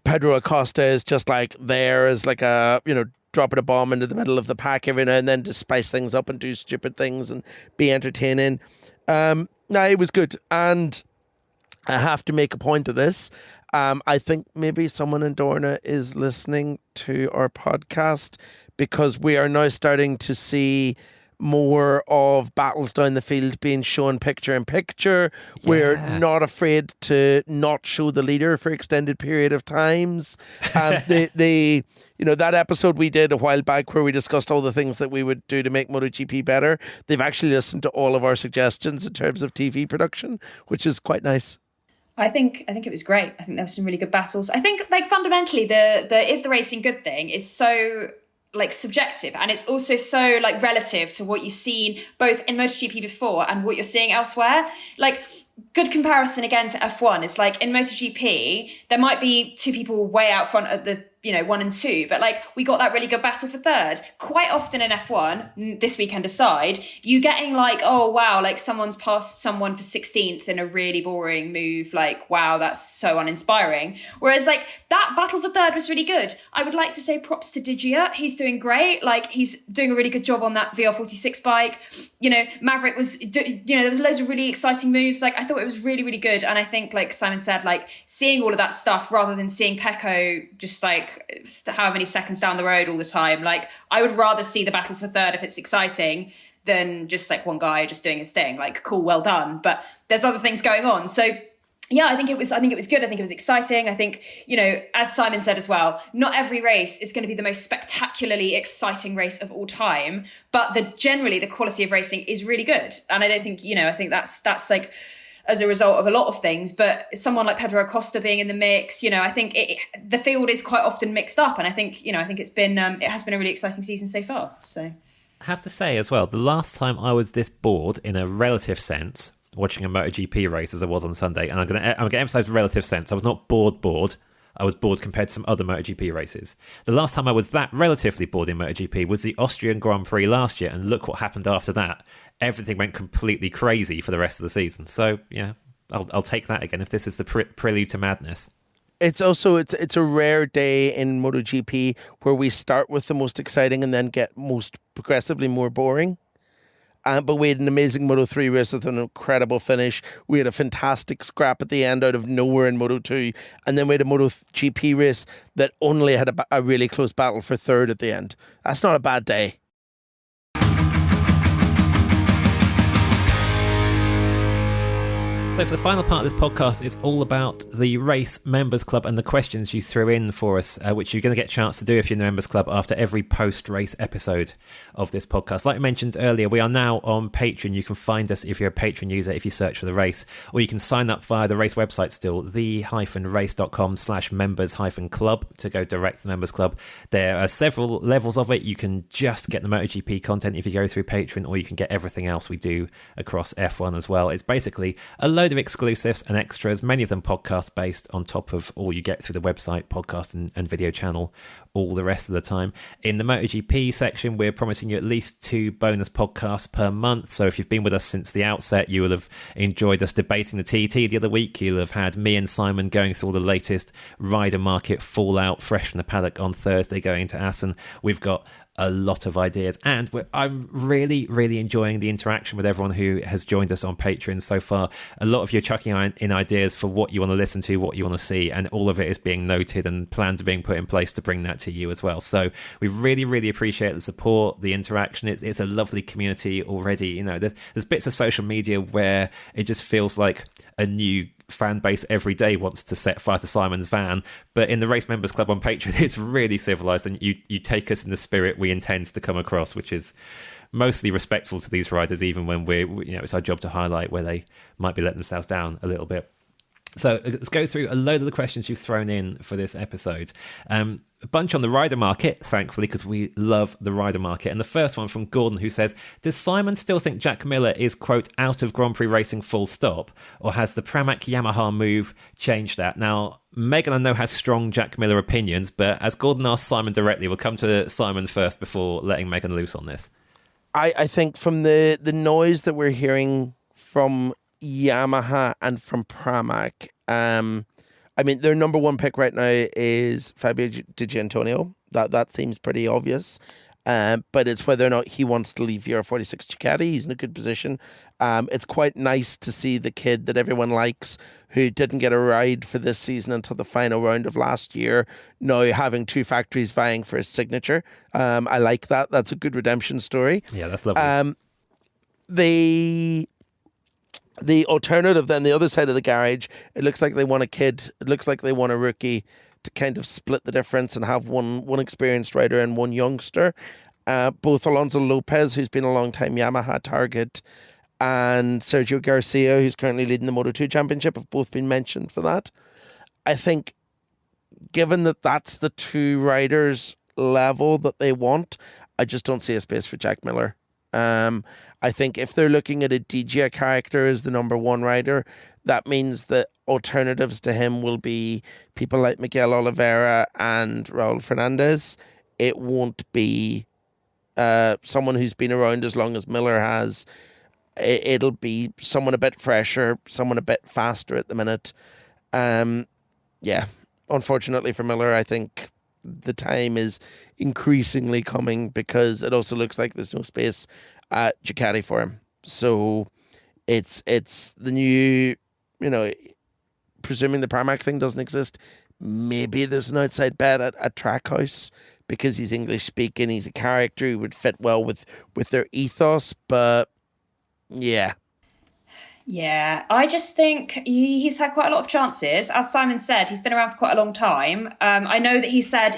Pedro Acosta is just like there as like a, dropping a bomb into the middle of the pack every now and then to spice things up and do stupid things and be entertaining. No, it was good. And I have to make a point of this. I think maybe someone in Dorna is listening to our podcast, because we are now starting to see more of battles down the field being shown picture in picture. Yeah. We're not afraid to not show the leader for extended period of times. That episode we did a while back where we discussed all the things that we would do to make MotoGP better, they've actually listened to all of our suggestions in terms of TV production, which is quite nice. I think it was great. I think there were some really good battles. I think fundamentally the is the racing good thing is so like subjective, and it's also so like relative to what you've seen both in MotoGP before and what you're seeing elsewhere. Like, good comparison again to F1 is like in MotoGP, there might be two people way out front at the 1 and 2, but like we got that really good battle for third. Quite often in F1, this weekend aside, you getting like, oh wow, like someone's passed someone for 16th in a really boring move, like wow, that's so uninspiring. Whereas like that battle for third was really good. I would like to say props to Digia, he's doing great, like he's doing a really good job on that VR46 bike. Maverick was, there was loads of really exciting moves. Like I thought it was really, really good. And I think like Simon said, like seeing all of that stuff rather than seeing Pecco just like how many seconds down the road all the time. Like I would rather see the battle for third if it's exciting than just like one guy just doing his thing. Like cool, well done. But there's other things going on. So yeah, I think it was good. I think it was exciting. I think, as Simon said as well, not every race is going to be the most spectacularly exciting race of all time, but generally the quality of racing is really good. And I don't think, I think that's like as a result of a lot of things, but someone like Pedro Acosta being in the mix, I think the field is quite often mixed up. And I think, it has been a really exciting season so far. So I have to say as well, the last time I was this bored in a relative sense watching a MotoGP race as I was on Sunday, and I'm going to emphasise relative sense. I was not bored. I was bored compared to some other MotoGP races. The last time I was that relatively bored in MotoGP was the Austrian Grand Prix last year, and look what happened after that. Everything went completely crazy for the rest of the season. So, yeah, I'll take that again if this is the prelude to madness. It's also it's a rare day in MotoGP where we start with the most exciting and then get most progressively more boring. But we had an amazing Moto3 race with an incredible finish. We had a fantastic scrap at the end out of nowhere in Moto2. And then we had a MotoGP race that only had a really close battle for third at the end. That's not a bad day. So for the final part of this podcast, it's all about the Race Members Club and the questions you threw in for us, which you're going to get a chance to do if you're in the Members Club after every post-race episode of this podcast. Like I mentioned earlier, we are now on Patreon. You can find us if you're a Patreon user, if you search for The Race, or you can sign up via the Race website still, the-race.com/members-club to go direct to the Members Club. There are several levels of it. You can just get the MotoGP content if you go through Patreon, or you can get everything else we do across F1 as well. It's basically a load of exclusives and extras, many of them podcast based, on top of all you get through the website, podcast and video channel all the rest of the time. In the MotoGP section, we're promising you at least 2 bonus podcasts per month. So if you've been with us since the outset, you will have enjoyed us debating the TT the other week. You'll have had me and Simon going through all the latest rider market fallout fresh from the paddock on Thursday going into Assen. We've got a lot of ideas, and I'm really, really enjoying the interaction with everyone who has joined us on Patreon so far. A lot of you are chucking in ideas for what you want to listen to, what you want to see, and all of it is being noted, and plans are being put in place to bring that to you as well. So we really, really appreciate the support, the interaction. It's a lovely community already. There's bits of social media where it just feels like a new fan base every day wants to set fire to Simon's van, but in the Race Members Club on Patreon, it's really civilized, and you take us in the spirit we intend to come across, which is mostly respectful to these riders, even when it's our job to highlight where they might be letting themselves down a little bit. So let's go through a load of the questions you've thrown in for this episode. A bunch on the rider market, thankfully, because we love the rider market. And the first one from Gordon, who says, does Simon still think Jack Miller is, quote, out of Grand Prix racing full stop? Or has the Pramac Yamaha move changed that? Now, Megan, I know, has strong Jack Miller opinions, but as Gordon asked Simon directly, we'll come to Simon first before letting Megan loose on this. I think from the noise that we're hearing from Yamaha and from Pramac, their number one pick right now is Fabio Di Giannantonio. That seems pretty obvious. But it's whether or not he wants to leave VR46 Ducati. He's in a good position. It's quite nice to see the kid that everyone likes, who didn't get a ride for this season until the final round of last year, now having 2 factories vying for his signature. I like that. That's a good redemption story. Yeah, that's lovely. The alternative, then, the other side of the garage, it looks like they want a kid. It looks like they want a rookie to kind of split the difference and have one experienced rider and one youngster. Both Alonso Lopez, who's been a long time Yamaha target, and Sergio Garcia, who's currently leading the Moto2 Championship, have both been mentioned for that. I think, given that that's the 2 riders, level that they want. I just don't see a space for Jack Miller. I think if they're looking at a DJ character as the number one rider, that means that alternatives to him will be people like Miguel Oliveira and Raul Fernandez. It won't be someone who's been around as long as Miller has. It'll be someone a bit fresher, someone a bit faster at the minute. Yeah, unfortunately for Miller, I think the time is increasingly coming because it also looks like there's no space at Ducati for him. So it's the new, presuming the Pramac thing doesn't exist, maybe there's an outside bet at Trackhouse because he's English speaking, he's a character who would fit well with their ethos, but yeah. Yeah, I just think he's had quite a lot of chances. As Simon said, he's been around for quite a long time. I know that he said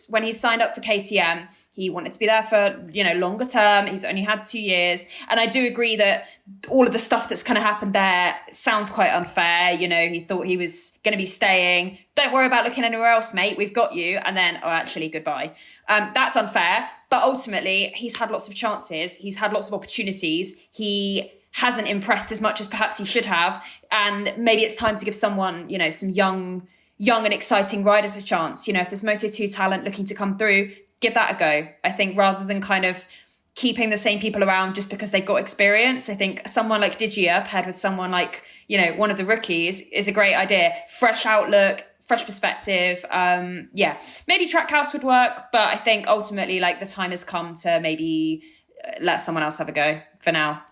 when he signed up for KTM, he wanted to be there for, longer term. He's only had 2 years. And I do agree that all of the stuff that's kind of happened there sounds quite unfair. He thought he was going to be staying. Don't worry about looking anywhere else, mate. We've got you. And then, actually, goodbye. That's unfair. But ultimately, he's had lots of chances. He's had lots of opportunities. He hasn't impressed as much as perhaps he should have. And maybe it's time to give someone, some young and exciting riders a chance. If there's Moto2 talent looking to come through, give that a go. I think rather than kind of keeping the same people around just because they've got experience, I think someone like Digia paired with someone like, one of the rookies is a great idea. Fresh outlook, fresh perspective. Maybe Trackhouse would work, but I think ultimately the time has come to maybe let someone else have a go for now.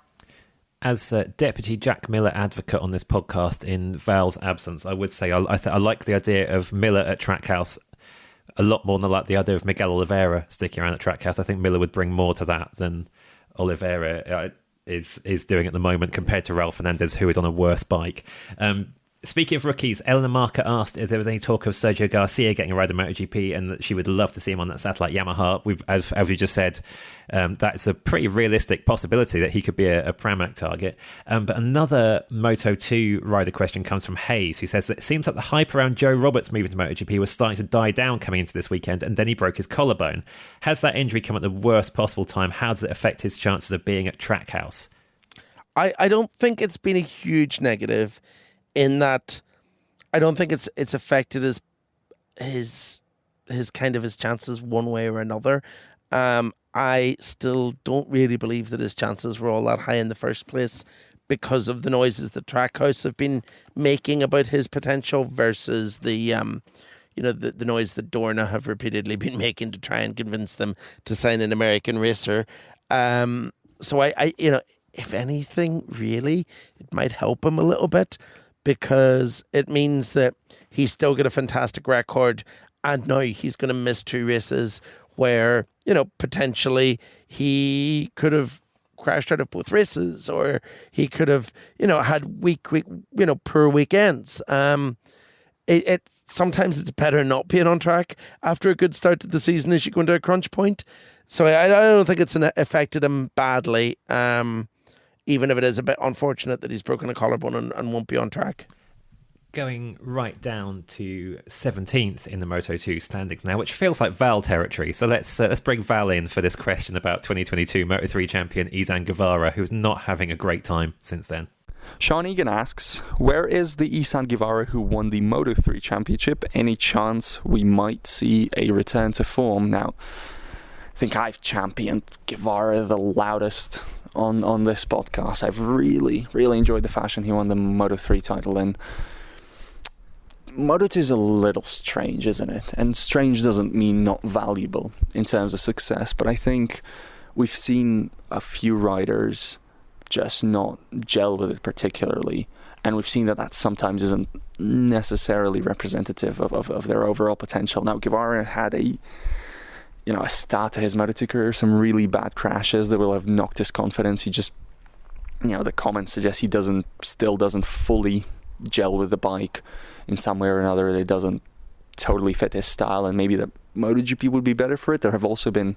As Deputy Jack Miller advocate on this podcast in Val's absence, I would say I like the idea of Miller at Trackhouse a lot more than I like the idea of Miguel Oliveira sticking around at Trackhouse. I think Miller would bring more to that than Oliveira is doing at the moment compared to Raul Fernandez, who is on a worse bike. Speaking of rookies, Eleanor Marker asked if there was any talk of Sergio Garcia getting a ride in MotoGP and that she would love to see him on that satellite Yamaha. As we just said, that's a pretty realistic possibility that he could be a Pramac target. But another Moto2 rider question comes from Hayes, who says that it seems like the hype around Joe Roberts moving to MotoGP was starting to die down coming into this weekend, and then he broke his collarbone. Has that injury come at the worst possible time? How does it affect his chances of being at Trackhouse? I don't think it's been a huge negative, in that I don't think it's affected his chances one way or another. I still don't really believe that his chances were all that high in the first place because of the noises that Trackhouse have been making about his potential versus the noise that Dorna have repeatedly been making to try and convince them to sign an American racer. So I if anything, really, it might help him a little bit, because it means that he's still got a fantastic record, and now he's going to miss 2 races where, potentially he could have crashed out of both races, or he could have, had poor weekends. Sometimes it's better not being on track after a good start to the season as you go into a crunch point. So I don't think it's affected him badly. Even if it is a bit unfortunate that he's broken a collarbone and won't be on track. Going right down to 17th in the Moto2 standings now, which feels like Val territory. So let's bring Val in for this question about 2022 Moto3 champion Izan Guevara, who's not having a great time since then. Sean Egan asks, where is the Izan Guevara who won the Moto3 championship? Any chance we might see a return to form? Now, I think I've championed Guevara the loudest on this podcast. I've really enjoyed the fashion he won the Moto3 title in. Moto2 is a little strange, isn't it? And strange doesn't mean not valuable in terms of success, but I think we've seen a few riders just not gel with it particularly, and we've seen that sometimes isn't necessarily representative of their overall potential. Now, Guevara had a start to his Moto2 career, some really bad crashes that will have knocked his confidence. He just, the comments suggest he still doesn't fully gel with the bike in some way or another. It doesn't totally fit his style, and maybe the MotoGP would be better for it. There have also been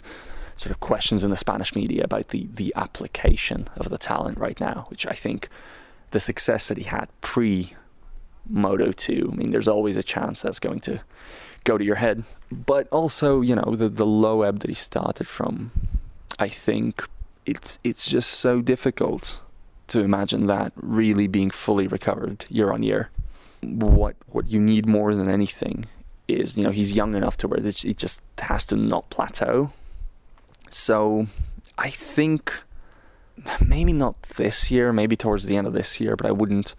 sort of questions in the Spanish media about the application of the talent right now, which I think the success that he had pre-Moto2, I mean, there's always a chance that's going to go to your head. But also, the low ebb that he started from, I think it's just so difficult to imagine that really being fully recovered year on year. What you need more than anything is, he's young enough to where he just has to not plateau. So I think maybe not this year, maybe towards the end of this year, but I wouldn't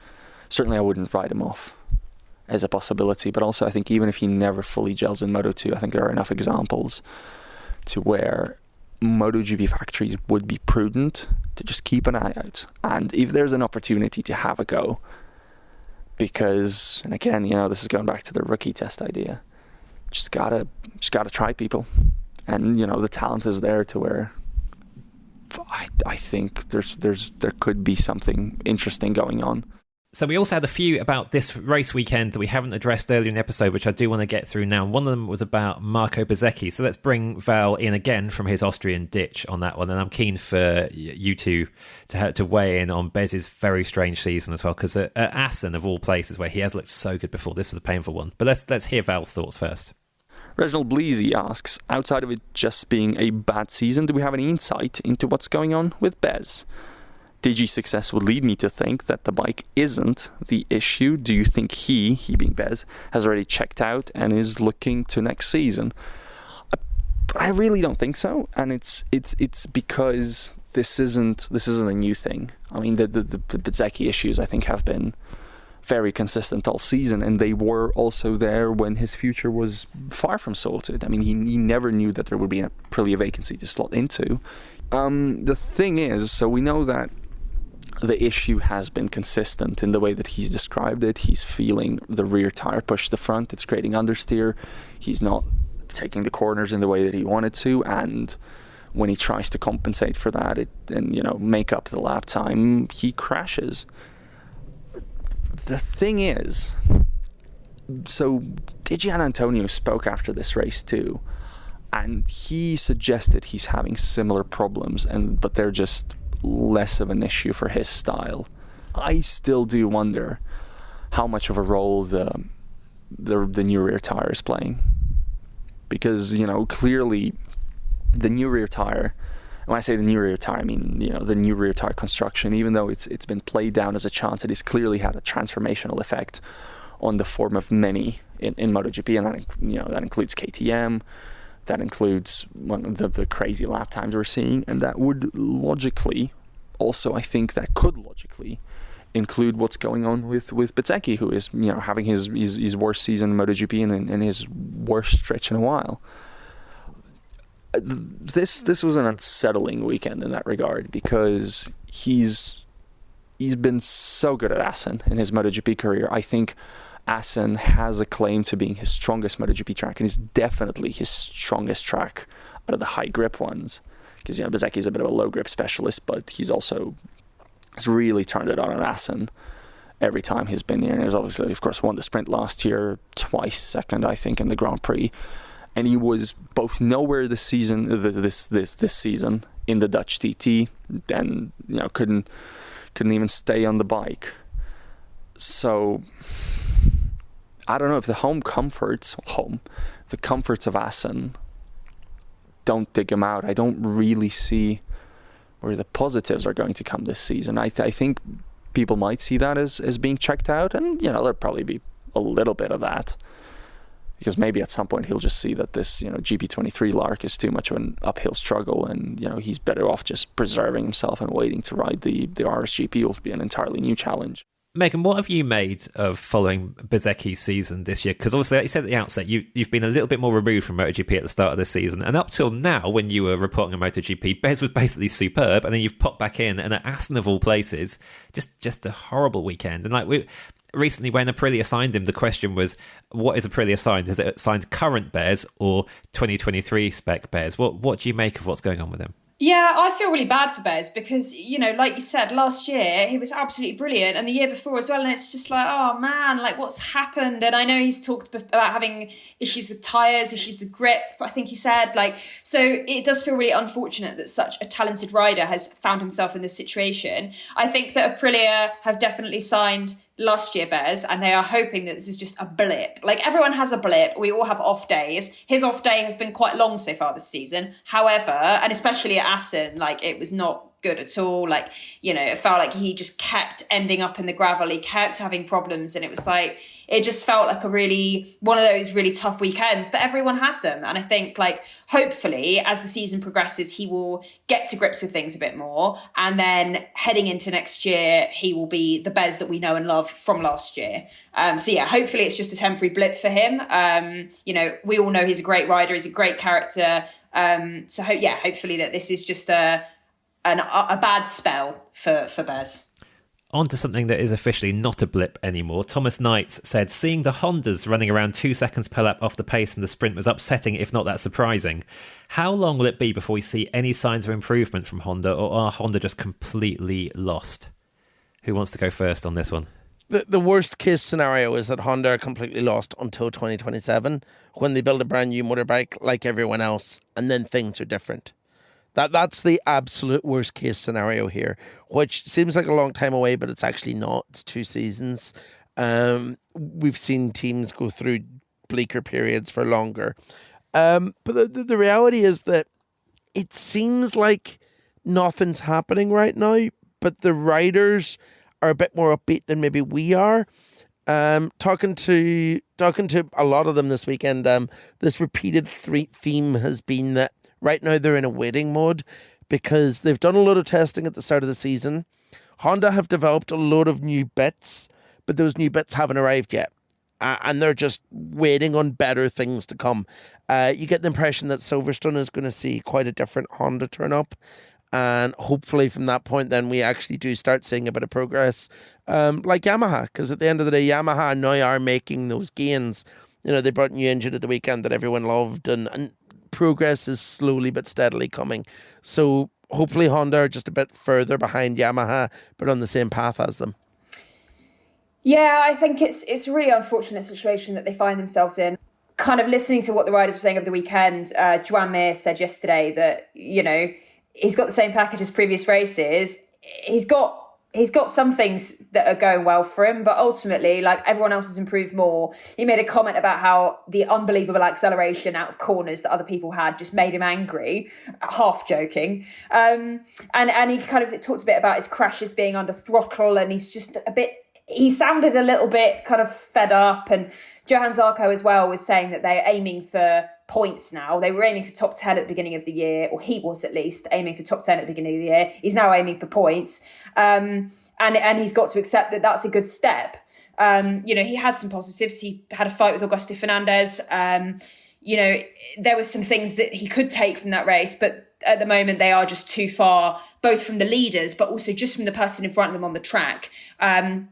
write him off as a possibility. But also I think even if he never fully gels in Moto2, I think there are enough examples to where MotoGP factories would be prudent to just keep an eye out. And if there's an opportunity to have a go, because, and again, this is going back to the rookie test idea, just gotta try people. And, the talent is there to where I think there could be something interesting going on. So we also had a few about this race weekend that we haven't addressed earlier in the episode, which I do want to get through now. One of them was about Marco Bezzecchi. So let's bring Val in again from his Austrian ditch on that one. And I'm keen for you two to weigh in on Bez's very strange season as well, because at Assen, of all places, where he has looked so good before, this was a painful one. But let's hear Val's thoughts first. Reginald Bleasy asks, outside of it just being a bad season, do we have any insight into what's going on with Bez? Digi's success would lead me to think that the bike isn't the issue. Do you think he being Bez, has already checked out and is looking to next season? But I really don't think so, and it's because this isn't a new thing. I mean, the Bezzecchi issues I think have been very consistent all season, and they were also there when his future was far from sorted. I mean, he never knew that there would be a Aprilia vacancy to slot into. The thing is, so we know that the issue has been consistent in the way that he's described it. He's feeling the rear tire push the front. It's creating understeer. He's not taking the corners in the way that he wanted to. And when he tries to compensate for that and make up the lap time, he crashes. The thing is, so Digi and Antonio spoke after this race too, and he suggested he's having similar problems, but they're just less of an issue for his style. I still do wonder how much of a role the new rear tire is playing, because clearly the new rear tire, when I say the new rear tire, I mean the new rear tire construction, even though it's been played down as a chance, it has clearly had a transformational effect on the form of many in MotoGP, and that includes KTM. That includes the crazy lap times we're seeing, and that would logically, also I think that could logically include what's going on with Bezzecchi, who is having his worst season in MotoGP and his worst stretch in a while. This was an unsettling weekend in that regard, because he's been so good at Assen in his MotoGP career. I think Assen has a claim to being his strongest MotoGP track, and is definitely his strongest track out of the high grip ones. Because Bezzecchi is a bit of a low grip specialist, but he's really turned it on at Assen every time he's been here. And he's obviously, of course, won the sprint last year, twice second, I think, in the Grand Prix. And he was both nowhere this season in the Dutch TT, and couldn't even stay on the bike. So I don't know if the comforts of Assen don't dig him out. I don't really see where the positives are going to come this season. I think people might see that as being checked out, and there'll probably be a little bit of that, because maybe at some point he'll just see that this GP23 lark is too much of an uphill struggle, and he's better off just preserving himself and waiting to ride the RSGP. Will be an entirely new challenge. Megan, what have you made of following Bezzecchi's season this year? Because obviously, like you said at the outset, you've been a little bit more removed from MotoGP at the start of the season. And up till now, when you were reporting on MotoGP, Bez was basically superb. And then you've popped back in, and at Assen of all places, just a horrible weekend. And recently, when Aprilia signed him, the question was, what is Aprilia signed? Is it signed current Bez or 2023 spec Bez? What do you make of what's going on with him? Yeah, I feel really bad for Bez because, like you said, last year he was absolutely brilliant, and the year before as well. And it's just like, oh man, what's happened? And I know he's talked about having issues with tyres, issues with grip, I think he said. So it does feel really unfortunate that such a talented rider has found himself in this situation. I think that Aprilia have definitely signed last year, Bez, and they are hoping that this is just a blip. Like, everyone has a blip. We all have off days. His off day has been quite long so far this season. However, and especially at Assen, like, it was not good at all. Like, you know, it felt like he just kept ending up in the gravel. He kept having problems, and it was like, it just felt like one of those really tough weekends, but everyone has them. And I think, like, hopefully as the season progresses, he will get to grips with things a bit more. And then heading into next year, he will be the Bez that we know and love from last year. So yeah, hopefully it's just a temporary blip for him. You know, we all know he's a great rider. He's a great character. So hopefully that this is just a bad spell for Bez. On to something that is officially not a blip anymore. Thomas Knight said seeing the Hondas running around 2 seconds per lap off the pace in the sprint was upsetting, if not that surprising. How long will it be before we see any signs of improvement from Honda, or are Honda just completely lost? Who wants to go first on this one? The worst case scenario is that Honda are completely lost until 2027, when they build a brand new motorbike like everyone else, and then things are different. That's the absolute worst case scenario here, which seems like a long time away, but it's actually not. It's 2 seasons. We've seen teams go through bleaker periods for longer. But the reality is that it seems like nothing's happening right now, but the riders are a bit more upbeat than maybe we are. Talking to a lot of them this weekend, this repeated theme has been that right now they're in a waiting mode because they've done a lot of testing at the start of the season. Honda have developed a lot of new bits, but those new bits haven't arrived yet. And they're just waiting on better things to come. You get the impression that Silverstone is going to see quite a different Honda turn up. And hopefully from that point, then we actually do start seeing a bit of progress, like Yamaha. Because at the end of the day, Yamaha now are making those gains. You know, they brought a new engine at the weekend that everyone loved, and progress is slowly but steadily coming. So hopefully Honda are just a bit further behind Yamaha, but on the same path as them. Yeah, I think it's a really unfortunate situation that they find themselves in. Kind of listening to what the riders were saying over the weekend, Joan Mir said yesterday that, you know, he's got the same package as previous races. He's got some things that are going well for him, but ultimately, like, everyone else has improved more. He made a comment about how the unbelievable acceleration out of corners that other people had just made him angry, half joking. And he kind of talked a bit about his crashes being under throttle, and he sounded a little bit kind of fed up. And Johan Zarco as well was saying that they're aiming for points now. They were aiming for top 10 at the beginning of the year, or he was at least aiming for top 10 at the beginning of the year. He's now aiming for points. And he's got to accept that that's a good step. You know, he had some positives. He had a fight with Augusto Fernandez. You know, there were some things that he could take from that race, but at the moment they are just too far, both from the leaders, but also just from the person in front of them on the track. And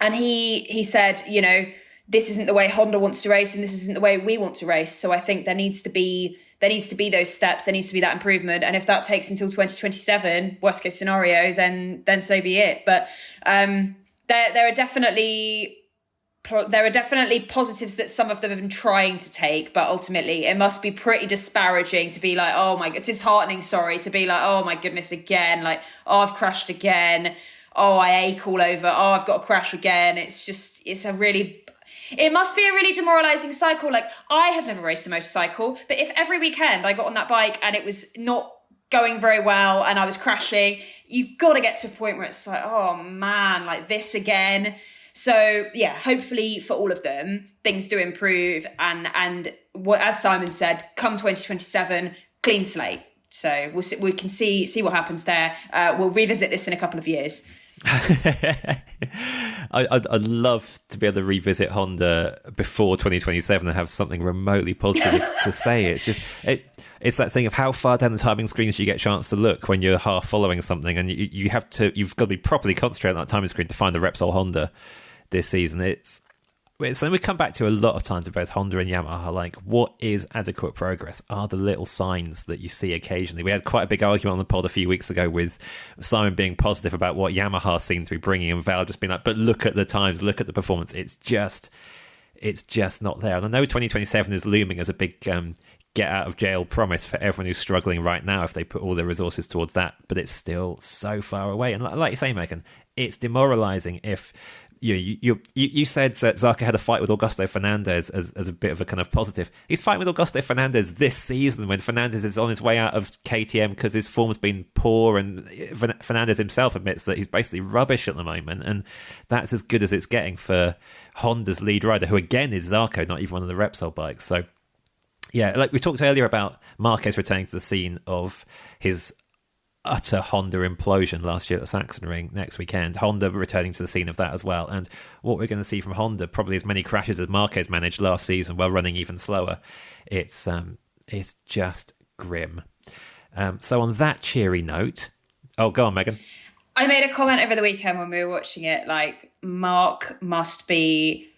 he said, you know, this isn't the way Honda wants to race, and this isn't the way we want to race. So I think there needs to be those steps. There needs to be that improvement. And if that takes until 2027, worst case scenario, then so be it. But there are definitely positives that some of them have been trying to take, but ultimately it must be pretty disparaging to be like, oh my god, disheartening, sorry, to be like, oh my goodness, again, like, oh, I've crashed again. Oh, I ache all over. Oh, I've got to crash again. It must be a really demoralising cycle. Like, I have never raced a motorcycle, but if every weekend I got on that bike and it was not going very well and I was crashing, you got to get to a point where it's like, oh man, like this again. So yeah, hopefully for all of them, things do improve. And what, as Simon said, come 2027, clean slate. So we can see what happens there. We'll revisit this in a couple of years. I'd love to be able to revisit Honda before 2027 and have something remotely positive to say. It's just it's that thing of how far down the timing screens you get a chance to look when you're half following something, and you've got to be properly concentrated on that timing screen to find the Repsol Honda this season. It's something we come back to a lot of times with both Honda and Yamaha. Like, what is adequate progress? Are the little signs that you see occasionally? We had quite a big argument on the pod a few weeks ago with Simon being positive about what Yamaha seemed to be bringing, and Val just being like, but look at the times, look at the performance. It's just not there. And I know 2027 is looming as a big get out of jail promise for everyone who's struggling right now if they put all their resources towards that, but it's still so far away. And like you say, Megan, it's demoralising if you said Zarco had a fight with Augusto Fernandez as a bit of a kind of positive. He's fighting with Augusto Fernandez this season when Fernandez is on his way out of KTM because his form's been poor, and Fernandez himself admits that he's basically rubbish at the moment, and that's as good as it's getting for Honda's lead rider, who again is Zarco, not even one of the Repsol bikes. So yeah, like we talked earlier about Marquez returning to the scene of his utter Honda implosion last year at the Sachsenring next weekend. Honda returning to the scene of that as well. And what we're going to see from Honda, probably as many crashes as Marquez managed last season while running even slower. It's just grim. So on that cheery note... Oh, go on, Megan. I made a comment over the weekend when we were watching it, like, Marc must be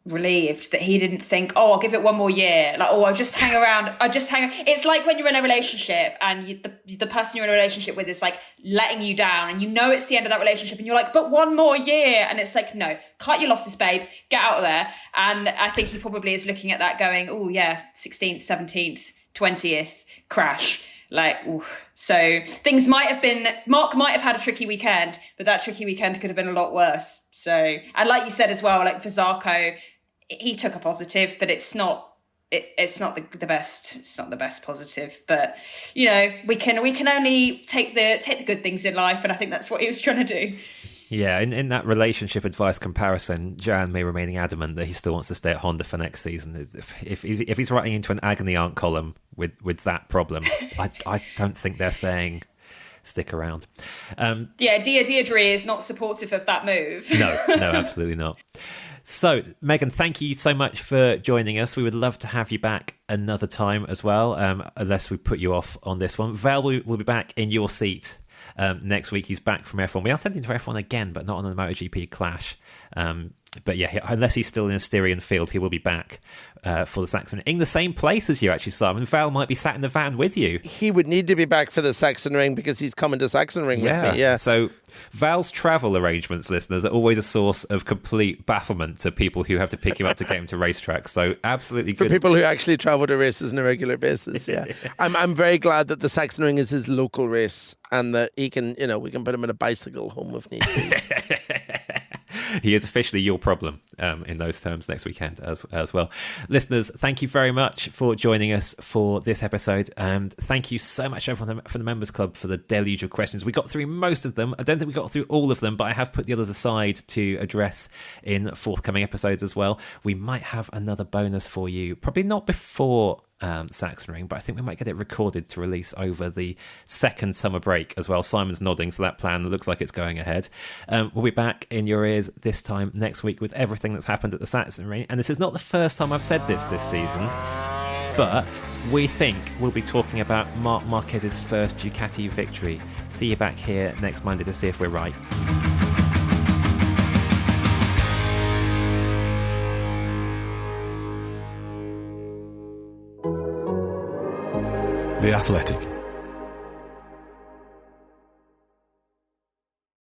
relieved that he didn't think, oh, I'll give it one more year, like, oh, I'll just hang around. It's like when you're in a relationship and the person you're in a relationship with is like letting you down, and you know it's the end of that relationship, and you're like, but one more year, and it's like, no, cut your losses, babe, get out of there. And I think he probably is looking at that going, oh yeah, 16th, 17th, 20th crash, like, ooh. So things might have been, Marc might have had a tricky weekend, but that tricky weekend could have been a lot worse. So, and like you said as well, like for Zarco, he took a positive, but it's not the best. It's not the best positive. But you know, we can only take the good things in life, and I think that's what he was trying to do. Yeah, in that relationship advice comparison, Jan may remaining adamant that he still wants to stay at Honda for next season. If he's writing into an agony aunt column with that problem, I don't think they're saying stick around. Deirdre is not supportive of that move. No, absolutely not. So, Megan, thank you so much for joining us. We would love to have you back another time as well, unless we put you off on this one. Val will be back in your seat next week. He's back from F1. We are sending him to F1 again, but not on the MotoGP Clash. But yeah, unless he's still in a Styrian field, he will be back for the Saxon in the same place as you, actually, Simon. Val might be sat in the van with you. He would need to be back for the Sachsenring because he's coming to Sachsenring with me. Yeah. So Val's travel arrangements, listeners, are always a source of complete bafflement to people who have to pick him up to get him to racetracks. So absolutely good. For people who actually travel to races on a regular basis, yeah. I'm very glad that the Sachsenring is his local race and that he can, we can put him in a bicycle home if need be. He is officially your problem in those terms next weekend as well. Listeners, thank you very much for joining us for this episode. And thank you so much, everyone, for the Members Club for the deluge of questions. We got through most of them. I don't think we got through all of them, but I have put the others aside to address in forthcoming episodes as well. We might have another bonus for you, probably not before Sachsenring, but I think we might get it recorded to release over the second summer break as well. Simon's nodding, so that plan looks like it's going ahead. We'll be back in your ears this time next week with everything that's happened at the Sachsenring, and this is not the first time I've said this season, but we think we'll be talking about Marc Marquez's first Ducati victory. See you back here next Monday to see if we're right. The Athletic.